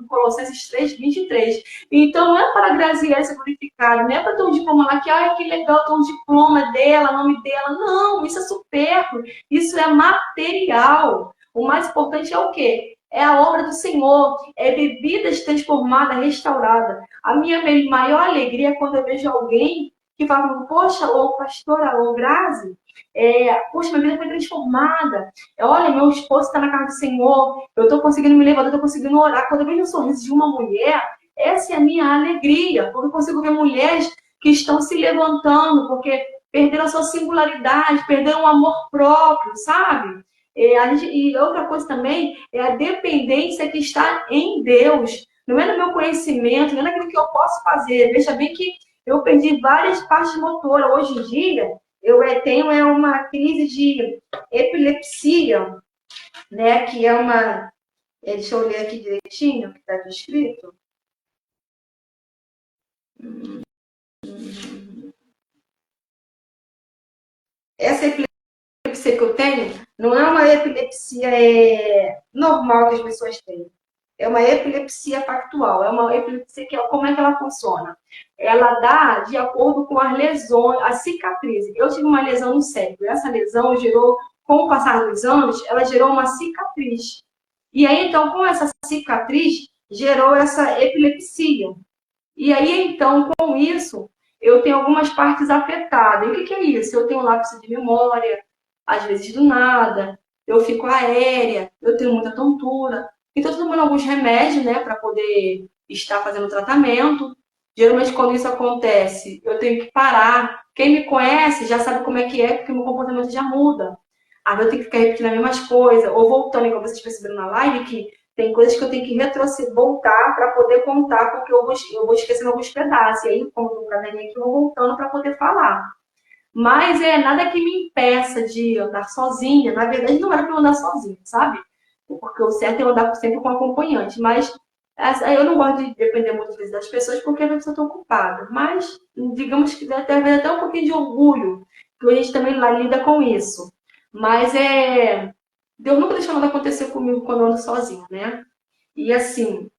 Colossenses 3:23. Então, não é para Graziela ser glorificada, não é para ter um diploma lá que, ai, que legal, ter um diploma dela, nome dela. Não, isso é supérfluo, isso é material. O mais importante é o quê? É a obra do Senhor, é vidas transformadas, restauradas. A minha maior alegria é quando eu vejo alguém que fala, poxa, ô pastora, ô Grazi, poxa, minha vida foi transformada. Olha, meu esposo está na casa do Senhor, eu estou conseguindo me levantar, eu estou conseguindo orar. Quando eu vejo o sorriso de uma mulher, essa é a minha alegria. Quando eu consigo ver mulheres que estão se levantando, porque perderam a sua singularidade, perderam o amor próprio, sabe? E outra coisa também é a dependência que está em Deus. Não é no meu conhecimento, não é naquilo que eu posso fazer. Veja bem que eu perdi várias partes motoras. Hoje em dia, eu tenho uma crise de epilepsia, né? Que é uma... deixa eu ler aqui direitinho o que está escrito. Essa epilepsia que eu tenho não é uma epilepsia normal que as pessoas têm. É uma epilepsia factual, é uma epilepsia que como é que ela funciona? Ela dá de acordo com as lesões, as cicatrizes. Eu tive uma lesão no cérebro, essa lesão gerou com o passar dos anos, ela gerou uma cicatriz. E aí, então, com essa cicatriz, gerou essa epilepsia. E aí, então, com isso, eu tenho algumas partes afetadas. E o que é isso? Eu tenho lapso de memória, às vezes do nada, eu fico aérea, eu tenho muita tontura. Então, estou tomando alguns remédios, né, para poder estar fazendo tratamento. Geralmente, quando isso acontece, eu tenho que parar. Quem me conhece já sabe como é, porque o meu comportamento já muda. Aí eu tenho que ficar repetindo as mesmas coisas, ou voltando, igual vocês perceberam na live, que tem coisas que eu tenho que retroceder, voltar para poder contar, porque eu vou esquecendo alguns pedaços. E aí, como no caderninho aqui, eu vou voltando para poder falar. Mas é nada que me impeça de andar sozinha. Na verdade, não era para eu andar sozinha, sabe? Porque o certo é eu andar sempre com acompanhante. Mas eu não gosto de depender muitas vezes das pessoas, porque a pessoa está ocupada. Mas, digamos que deve ter até um pouquinho de orgulho, que a gente também lá lida com isso. Mas Deus nunca deixou nada acontecer comigo quando eu ando sozinha, né? E assim,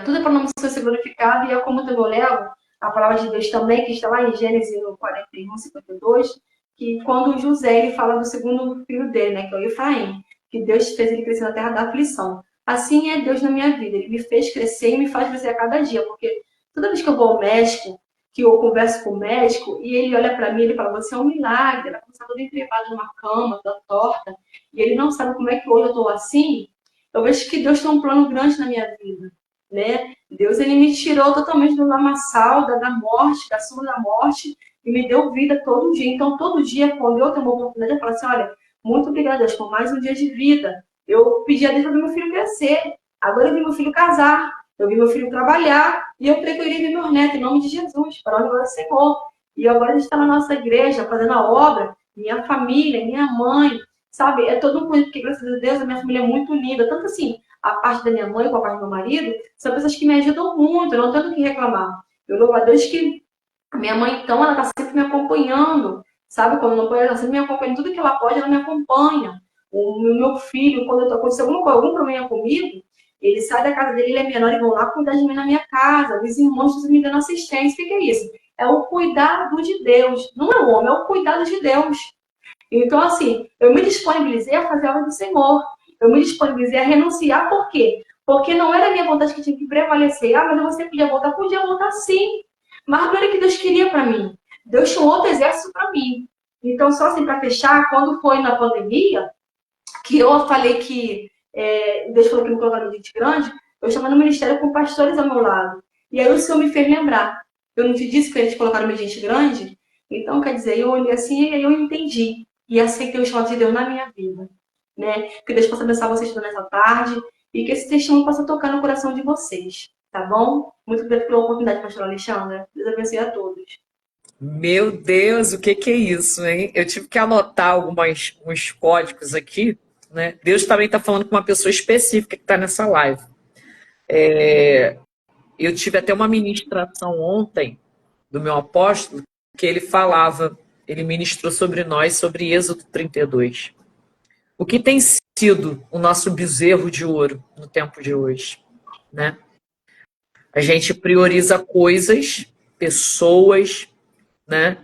tudo é para o nome do Senhor ser glorificado, e é como eu levo a palavra de Deus também, que está lá em Gênesis no 41, 52, que quando José ele fala do segundo filho dele, né, que é o Efraim, que Deus fez ele crescer na terra da aflição. Assim é Deus na minha vida, ele me fez crescer e me faz crescer a cada dia, porque toda vez que eu vou ao médico, que eu converso com o médico, e ele olha para mim, ele fala, você é um milagre, ela está toda entrevada numa cama, toda torta, e ele não sabe como é que hoje eu estou assim. Eu vejo que Deus tem um plano grande na minha vida, né? Deus, ele me tirou totalmente do lamaçal, da morte, da sombra da morte, e me deu vida todo dia. Então, todo dia, quando eu tenho uma oportunidade, eu falo assim, olha, muito obrigada, Deus, por mais um dia de vida. Eu pedi a Deus para ver meu filho crescer. Agora eu vi meu filho casar, eu vi meu filho trabalhar, e eu creio que eu iria ver meu neto, em nome de Jesus, para a glória do Senhor. E agora a gente está na nossa igreja, fazendo a obra, minha família, minha mãe, sabe? É todo mundo, porque graças a Deus a minha família é muito unida. Tanto assim, a parte da minha mãe com a parte do meu marido, são pessoas que me ajudam muito, eu não tenho o que reclamar. Eu louvo a Deus que a minha mãe, então, ela está sempre me acompanhando, sabe? Quando não pode, ela sempre me acompanha, tudo que ela pode, ela me acompanha. O meu filho, quando acontece algum problema comigo, ele sai da casa dele, ele é menor, e vão lá cuidar de mim na minha casa. Os irmãos estão me dando assistência. O que é isso? É o cuidado de Deus. Não é o homem, é o cuidado de Deus. Então, assim, eu me disponibilizei a fazer a obra do Senhor. Eu me disponibilizei a renunciar, por quê? Porque não era a minha vontade que tinha que prevalecer. Ah, mas você podia voltar sim. Mas não era o que Deus queria para mim. Deus tinha um outro exército para mim. Então, só assim, para fechar, quando foi na pandemia, que eu falei que Deus falou que me colocaram no gente grande, eu estava no ministério com pastores ao meu lado. E aí o Senhor me fez lembrar. Eu não te disse que eles colocaram meu gente grande? Então, quer dizer, eu olhei assim e aí eu entendi. E aceitei o chamado de Deus na minha vida. Né? Que Deus possa abençoar vocês nessa tarde e que esse testemunho possa tocar no coração de vocês. Tá bom? Muito obrigada pela oportunidade, pastor Alexandra. Deus abençoe a todos. Meu Deus, o que é isso, hein? Eu tive que anotar alguns códigos aqui, né? Deus também está falando com uma pessoa específica que está nessa live. Eu tive até uma ministração ontem do meu apóstolo, que ele ministrou sobre nós, sobre Êxodo 32. O que tem sido o nosso bezerro de ouro no tempo de hoje, né? A gente prioriza coisas, pessoas, né?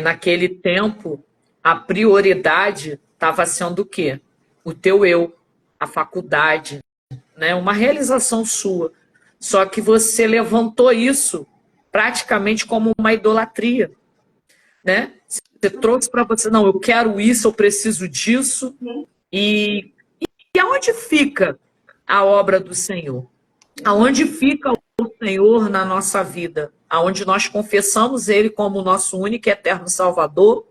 Naquele tempo, a prioridade estava sendo o quê? O teu eu, a faculdade, né? Uma realização sua. Só que você levantou isso praticamente como uma idolatria, né? Você trouxe para você, não, eu quero isso, eu preciso disso. E aonde fica a obra do Senhor? Aonde fica o Senhor na nossa vida? Aonde nós confessamos Ele como nosso único e eterno Salvador,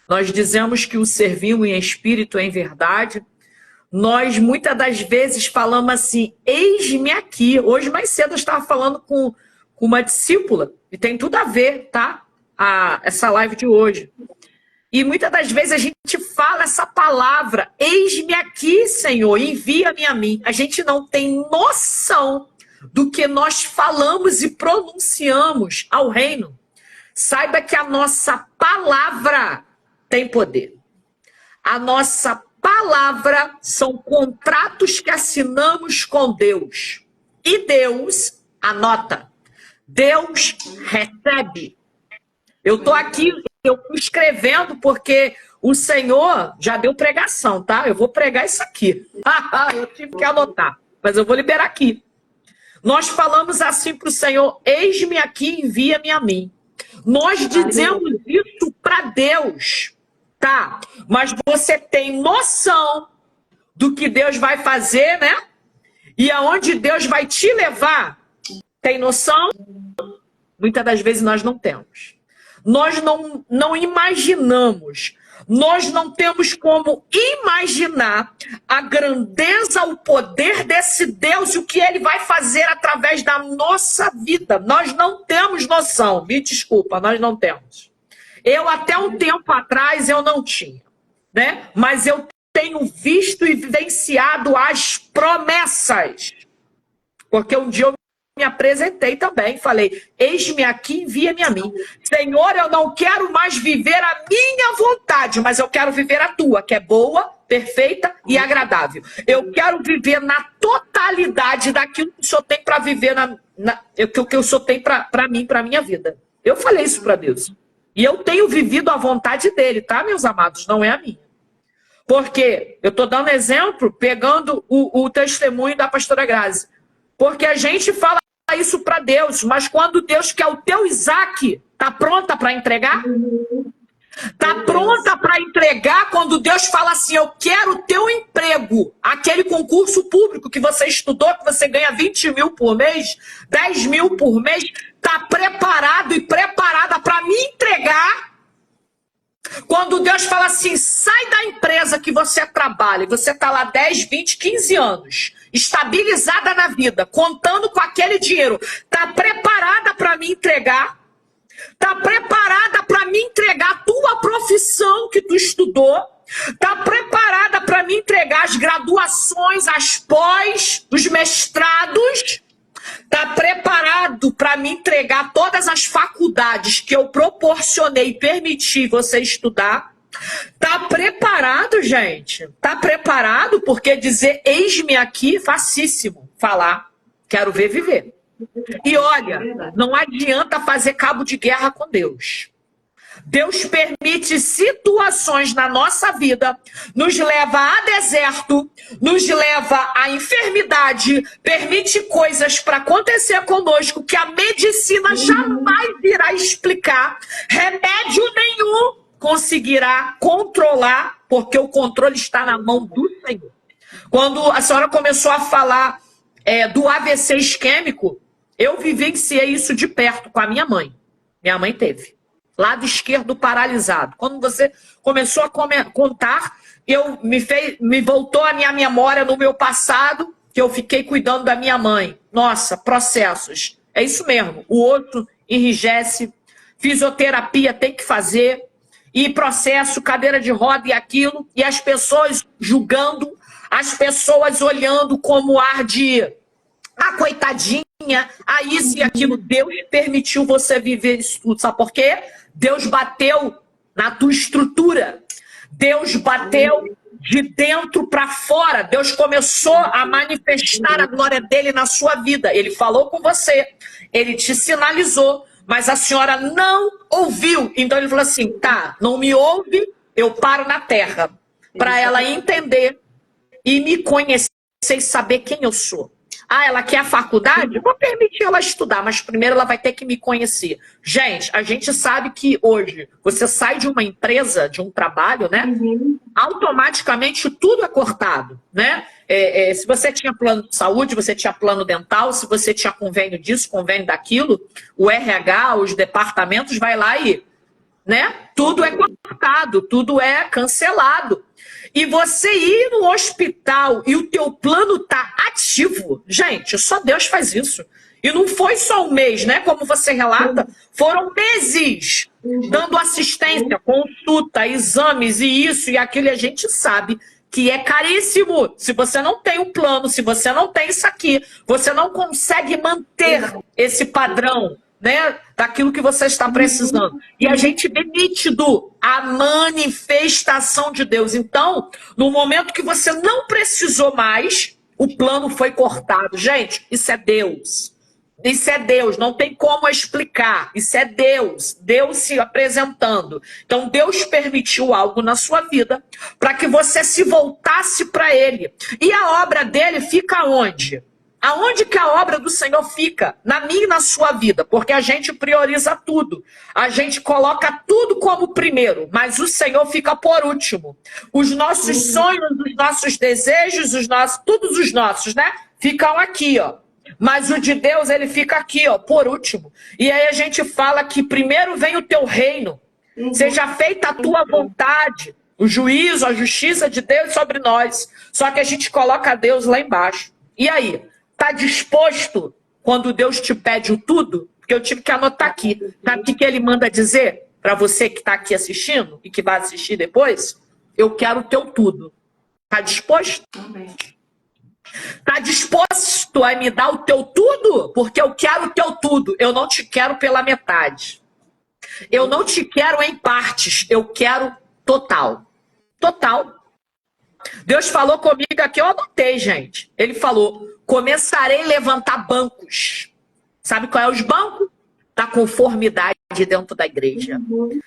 nós dizemos que o servimos em espírito e em verdade. Nós, muitas das vezes, falamos assim, eis-me aqui. Hoje, mais cedo, eu estava falando com uma discípula, e tem tudo a ver, tá? Essa live de hoje. E muitas das vezes a gente fala essa palavra, eis-me aqui, Senhor, envia-me a mim. A gente não tem noção do que nós falamos e pronunciamos ao reino. Saiba que a nossa palavra tem poder. A nossa palavra são contratos que assinamos com Deus. E Deus anota. Deus recebe. Eu estou aqui eu fui escrevendo porque o Senhor já deu pregação, tá? Eu vou pregar isso aqui. Eu tive que anotar, mas eu vou liberar aqui. Nós falamos assim para o Senhor: eis-me aqui, envia-me a mim. Nós dizemos isso para Deus, tá? Mas você tem noção do que Deus vai fazer, né? E aonde Deus vai te levar? Tem noção? Muitas das vezes nós não temos. Nós não imaginamos. Nós não temos como imaginar a grandeza, o poder desse Deus e o que ele vai fazer através da nossa vida. Nós não temos noção. Me desculpa, nós não temos. Eu até um tempo atrás eu não tinha, né? Mas eu tenho visto e vivenciado as promessas. Porque um dia eu me apresentei também, falei: eis-me aqui, envia-me a mim. Senhor, eu não quero mais viver a minha vontade, mas eu quero viver a tua, que é boa, perfeita e agradável. Eu quero viver na totalidade daquilo que o Senhor tem para viver, que o Senhor tem para mim, para a minha vida. Eu falei isso para Deus. E eu tenho vivido a vontade dele, tá, meus amados? Não é a minha. Porque eu estou dando exemplo, pegando o testemunho da pastora Grazi. Porque a gente fala isso para Deus, mas quando Deus quer o teu Isaac, tá pronta para entregar? Tá pronta para entregar quando Deus fala assim: eu quero o teu emprego, aquele concurso público que você estudou, que você ganha 20 mil por mês, 10 mil por mês, tá preparado e preparada para me entregar? Quando Deus fala assim: sai da empresa que você trabalha, e você tá lá 10, 20, 15 anos, estabilizada na vida, contando com aquele dinheiro, tá preparada para me entregar? Tá preparada para me entregar a tua profissão que tu estudou? Tá preparada para me entregar as graduações, as pós, os mestrados? Tá preparado para me entregar todas as faculdades que eu proporcionei e permiti você estudar? Tá preparado, gente? Tá preparado? Porque dizer eis-me aqui, facíssimo. Falar, quero ver viver. E olha, não adianta fazer cabo de guerra com Deus. Deus permite situações na nossa vida, nos leva a deserto, nos leva a enfermidade, permite coisas para acontecer conosco que a medicina jamais irá explicar, remédio nenhum conseguirá controlar, porque o controle está na mão do Senhor. Quando a senhora começou a falar do AVC isquêmico, eu vivenciei isso de perto com a minha mãe. Minha mãe teve. Lado esquerdo paralisado. Quando você começou a contar, me voltou a minha memória no meu passado, que eu fiquei cuidando da minha mãe. Nossa, processos. É isso mesmo. O outro enrijece, fisioterapia tem que fazer, e processo, cadeira de roda e aquilo, e as pessoas julgando, as pessoas olhando como ar de coitadinha, isso e aquilo. Deus permitiu você viver isso tudo. Sabe por quê? Deus bateu na tua estrutura. Deus bateu de dentro para fora. Deus começou a manifestar a glória dele na sua vida. Ele falou com você. Ele te sinalizou. Mas a senhora não ouviu. Então ele falou assim: tá, não me ouve, eu paro na terra. Para ela entender e me conhecer e saber quem eu sou. Ela quer a faculdade? Vou permitir ela estudar, mas primeiro ela vai ter que me conhecer. Gente, a gente sabe que hoje você sai de uma empresa, de um trabalho, né? Automaticamente tudo é cortado, né? Se você tinha plano de saúde, você tinha plano dental, se você tinha convênio disso, convênio daquilo, o RH, os departamentos vai lá e, né? Tudo é cortado, tudo é cancelado. E você ir no hospital e o teu plano tá ativo, gente, só Deus faz isso. E não foi só um mês, né? Como você relata, foram meses dando assistência, consulta, exames e isso e aquilo. E a gente sabe que é caríssimo. Se você não tem um plano, se você não tem isso aqui, você não consegue manter esse padrão, né, daquilo que você está precisando. E a gente vê nítido a manifestação de Deus. Então, no momento que você não precisou mais, o plano foi cortado. Gente, isso é Deus. Isso é Deus, não tem como explicar. Isso é Deus, Deus se apresentando. Então Deus permitiu algo na sua vida para que você se voltasse para Ele. E a obra dele fica onde? Aonde que a obra do Senhor fica? Na minha e na sua vida, porque a gente prioriza tudo. A gente coloca tudo como primeiro, mas o Senhor fica por último. Os nossos sonhos, os nossos desejos, todos os nossos, né? Ficam aqui, ó. Mas o de Deus, ele fica aqui, ó, por último. E aí a gente fala que primeiro vem o teu reino. Seja feita a tua vontade. O juízo, a justiça de Deus sobre nós. Só que a gente coloca Deus lá embaixo. E aí? Tá disposto quando Deus te pede o tudo? Porque eu tive que anotar aqui. Sabe o que ele manda dizer para você que está aqui assistindo e que vai assistir depois? Eu quero o teu tudo. Tá disposto? Amém. Tá disposto a me dar o teu tudo? Porque eu quero o teu tudo. Eu não te quero pela metade. Eu não te quero em partes. Eu quero total. Total. Deus falou comigo aqui, eu anotei, gente. Ele falou, começarei a levantar bancos. Sabe qual é os bancos? Da conformidade dentro da igreja.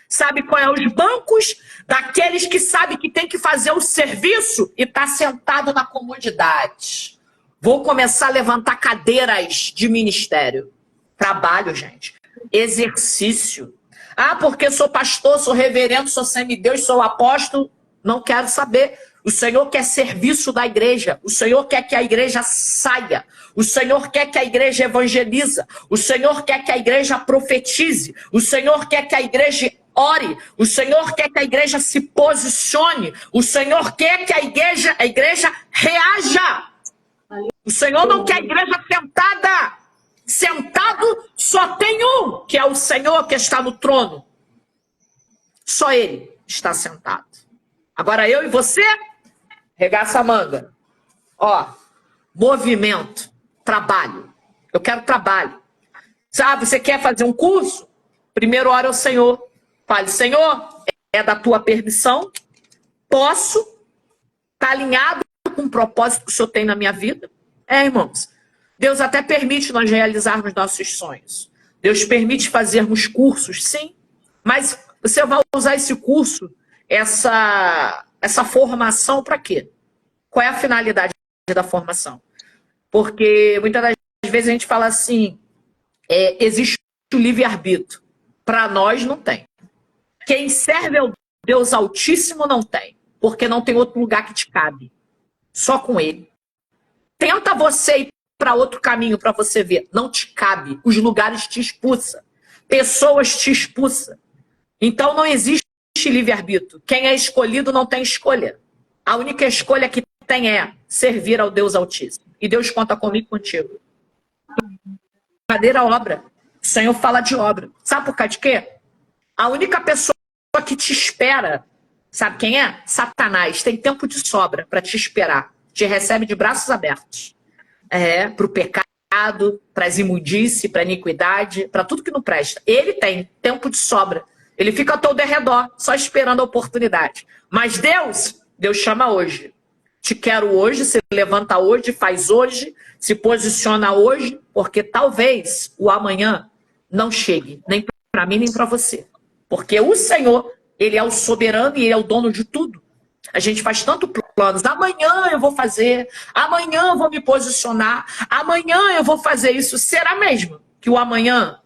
Sabe qual é os bancos? Daqueles que sabem que tem que fazer o serviço e tá sentado na comodidade. Vou começar a levantar cadeiras de ministério. Trabalho, gente. Exercício. Ah, porque sou pastor, sou reverendo, sou semideus, sou apóstolo. Não quero saber. O Senhor quer serviço da igreja. O Senhor quer que a igreja saia. O Senhor quer que a igreja evangelize. O Senhor quer que a igreja profetize. O Senhor quer que a igreja ore. O Senhor quer que a igreja se posicione. O Senhor quer que a igreja reaja. O Senhor não quer a igreja sentada. Sentado só tem um, que é o Senhor que está no trono. Só Ele está sentado. Agora eu e você, regaça a manga. Ó, movimento, trabalho. Eu quero trabalho. Sabe, você quer fazer um curso? Primeiro ora ao Senhor. Fale, Senhor, é da tua permissão? Posso? Está alinhado com o propósito que o Senhor tem na minha vida? Irmãos. Deus até permite nós realizarmos nossos sonhos. Deus permite fazermos cursos, sim. Mas você vai usar esse curso, essa formação para quê? Qual é a finalidade da formação? Porque muitas das vezes a gente fala assim, existe o livre-arbítrio. Para nós não tem. Quem serve ao Deus Altíssimo não tem. Porque não tem outro lugar que te cabe. Só com Ele. Tenta você ir para outro caminho para você ver. Não te cabe. Os lugares te expulsam. Pessoas te expulsam. Então não existe livre-arbítrio. Quem é escolhido não tem escolha. A única escolha que tem é servir ao Deus Altíssimo. E Deus conta comigo e contigo. Verdadeira obra. O Senhor fala de obra. Sabe por causa de quê? A única pessoa que te espera, sabe quem é? Satanás. Tem tempo de sobra para te esperar. Te recebe de braços abertos. Para o pecado, para as imundícies, para a iniquidade, para tudo que não presta. Ele tem tempo de sobra. Ele fica todo ao redor, só esperando a oportunidade. Mas Deus chama hoje. Te quero hoje, se levanta hoje, faz hoje, se posiciona hoje, porque talvez o amanhã não chegue, nem para mim, nem para você. Porque o Senhor, Ele é o soberano e Ele é o dono de tudo. A gente faz tanto planos. Amanhã eu vou fazer, amanhã eu vou me posicionar, amanhã eu vou fazer isso. Será mesmo que o amanhã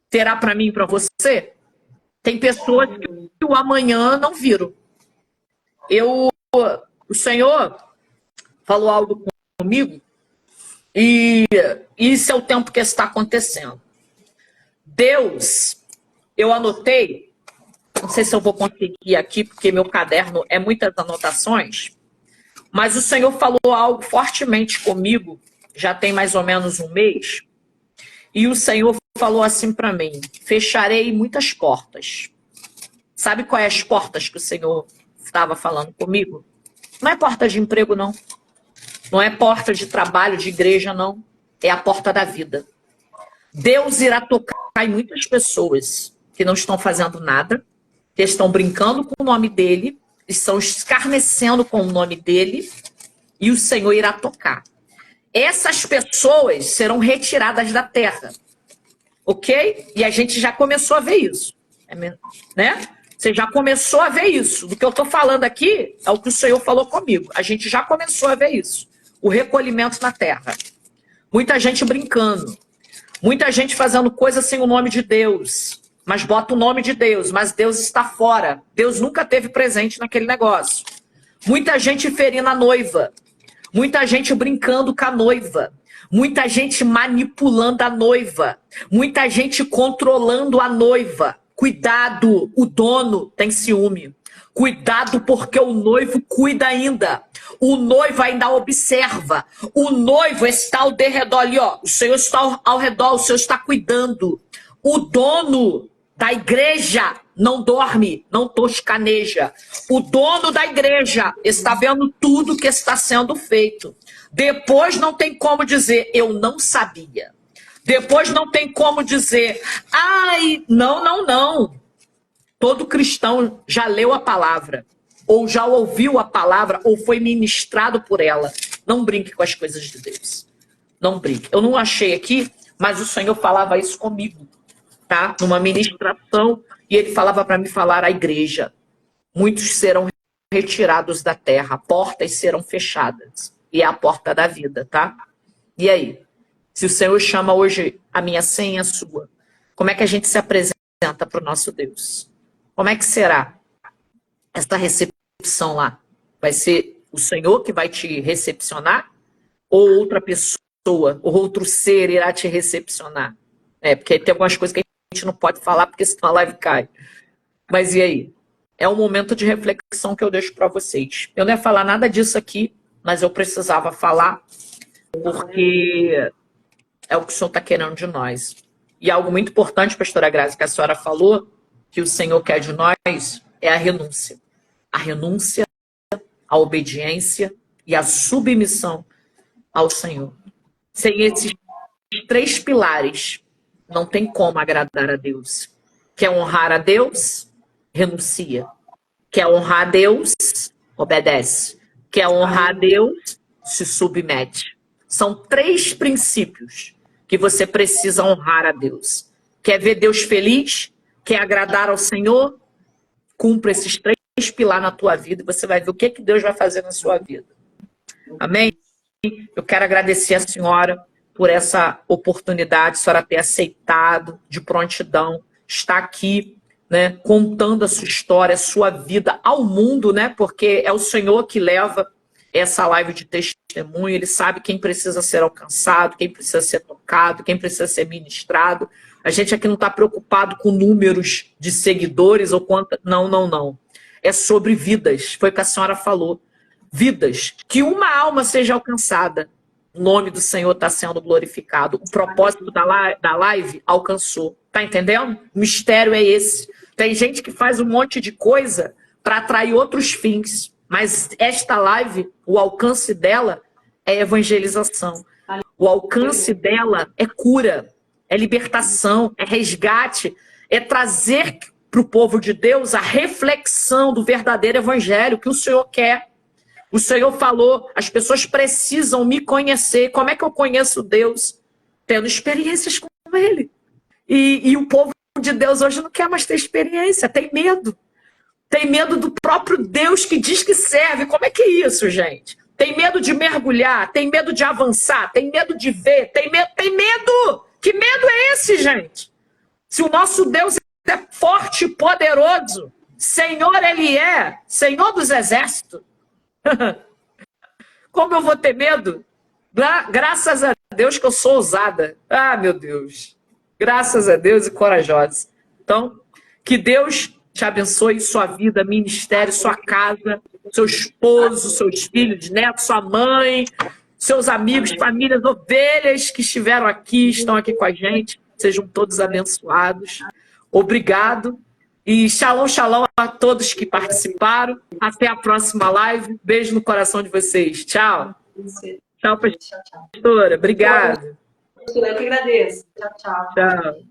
terá para mim e para você? Tem pessoas que o amanhã não viram. O Senhor falou algo comigo e isso é o tempo que está acontecendo. Deus, eu anotei, não sei se eu vou conseguir aqui, porque meu caderno é muitas anotações, mas o Senhor falou algo fortemente comigo, já tem mais ou menos um mês, e o Senhor falou assim para mim, fecharei muitas portas. Sabe quais as portas que o Senhor estava falando comigo? Não é porta de emprego, não. Não é porta de trabalho, de igreja, não. É a porta da vida. Deus irá tocar em muitas pessoas que não estão fazendo nada, que estão brincando com o nome dele, estão escarnecendo com o nome dele, e o Senhor irá tocar. essas pessoas serão retiradas da terra. Ok? E a gente já começou a ver isso. Né? Você já começou a ver isso. Do que eu estou falando aqui é o que o Senhor falou comigo. A gente já começou a ver isso. O recolhimento na terra. Muita gente brincando. Muita gente fazendo coisa sem o nome de Deus. Mas bota o nome de Deus. Mas Deus está fora. Deus nunca esteve presente naquele negócio. Muita gente ferindo a noiva. Muita gente brincando com a noiva. Muita gente manipulando a noiva. Muita gente controlando a noiva. Cuidado, o dono tem ciúme. Cuidado, porque o noivo cuida ainda. O noivo ainda observa. O noivo está ao derredor ali, ó. O Senhor está ao redor, o Senhor está cuidando. O dono da igreja não dorme, não toscaneja. O dono da igreja está vendo tudo que está sendo feito. Depois não tem como dizer, eu não sabia. Depois não tem como dizer, ai, não. Todo cristão já leu a palavra, ou já ouviu a palavra, ou foi ministrado por ela. Não brinque com as coisas de Deus. Não brinque. Eu não achei aqui, mas o Senhor falava isso comigo, tá? Numa ministração, e ele falava para me falar à igreja. Muitos serão retirados da terra, portas serão fechadas. E é a porta da vida, tá? E aí? Se o Senhor chama hoje a minha senha e a sua, como é que a gente se apresenta para o nosso Deus? Como é que será essa recepção lá? Vai ser o Senhor que vai te recepcionar? Ou outra pessoa, ou outro ser irá te recepcionar? Porque tem algumas coisas que a gente não pode falar, porque senão a live cai. Mas e aí? É um momento de reflexão que eu deixo para vocês. Eu não ia falar nada disso aqui, mas eu precisava falar, porque é o que o Senhor está querendo de nós. E algo muito importante, pastora Grazi, que a senhora falou, que o Senhor quer de nós, é a renúncia. A renúncia, a obediência e a submissão ao Senhor. Sem esses 3 pilares, não tem como agradar a Deus. Quer honrar a Deus? Renuncia. Quer honrar a Deus? Obedece. Quer honrar a Deus? Se submete. São 3 princípios que você precisa honrar a Deus. Quer ver Deus feliz? Quer agradar ao Senhor? Cumpra esses 3 pilares na tua vida e você vai ver o que Deus vai fazer na sua vida. Amém? Eu quero agradecer a senhora por essa oportunidade, a senhora ter aceitado de prontidão, estar aqui, né, contando a sua história, a sua vida ao mundo, né? Porque é o Senhor que leva essa live de testemunho, ele sabe quem precisa ser alcançado, quem precisa ser tocado, quem precisa ser ministrado. A gente aqui não está preocupado com números de seguidores ou quanto. Não. É sobre vidas, foi o que a senhora falou. Vidas, que uma alma seja alcançada. O nome do Senhor está sendo glorificado. O propósito da live alcançou. Tá entendendo? O mistério é esse. Tem gente que faz um monte de coisa para atrair outros fins. Mas esta live, o alcance dela é evangelização. O alcance dela é cura, é libertação, é resgate, é trazer para o povo de Deus a reflexão do verdadeiro evangelho que o Senhor quer. O Senhor falou, as pessoas precisam me conhecer. Como é que eu conheço Deus? Tendo experiências com Ele. E o povo de Deus hoje não quer mais ter experiência, tem medo. Tem medo do próprio Deus que diz que serve. Como é que é isso, gente? Tem medo de mergulhar, tem medo de avançar, tem medo de ver, tem medo. Que medo é esse, gente? Se o nosso Deus é forte e poderoso, Senhor Ele é, Senhor dos exércitos. Como eu vou ter medo? Graças a Deus que eu sou ousada. Ah, meu Deus. Graças a Deus e corajosa. Então, que Deus te abençoe sua vida, ministério, sua casa, seu esposo, seus filhos, netos, sua mãe, seus amigos, famílias, ovelhas que estiveram aqui, estão aqui com a gente. Sejam todos abençoados. Obrigado. E shalom, shalom a todos que participaram. Até a próxima live. Beijo no coração de vocês. Tchau. Tchau, pastora. Obrigada. Eu que agradeço. Tchau. Tchau.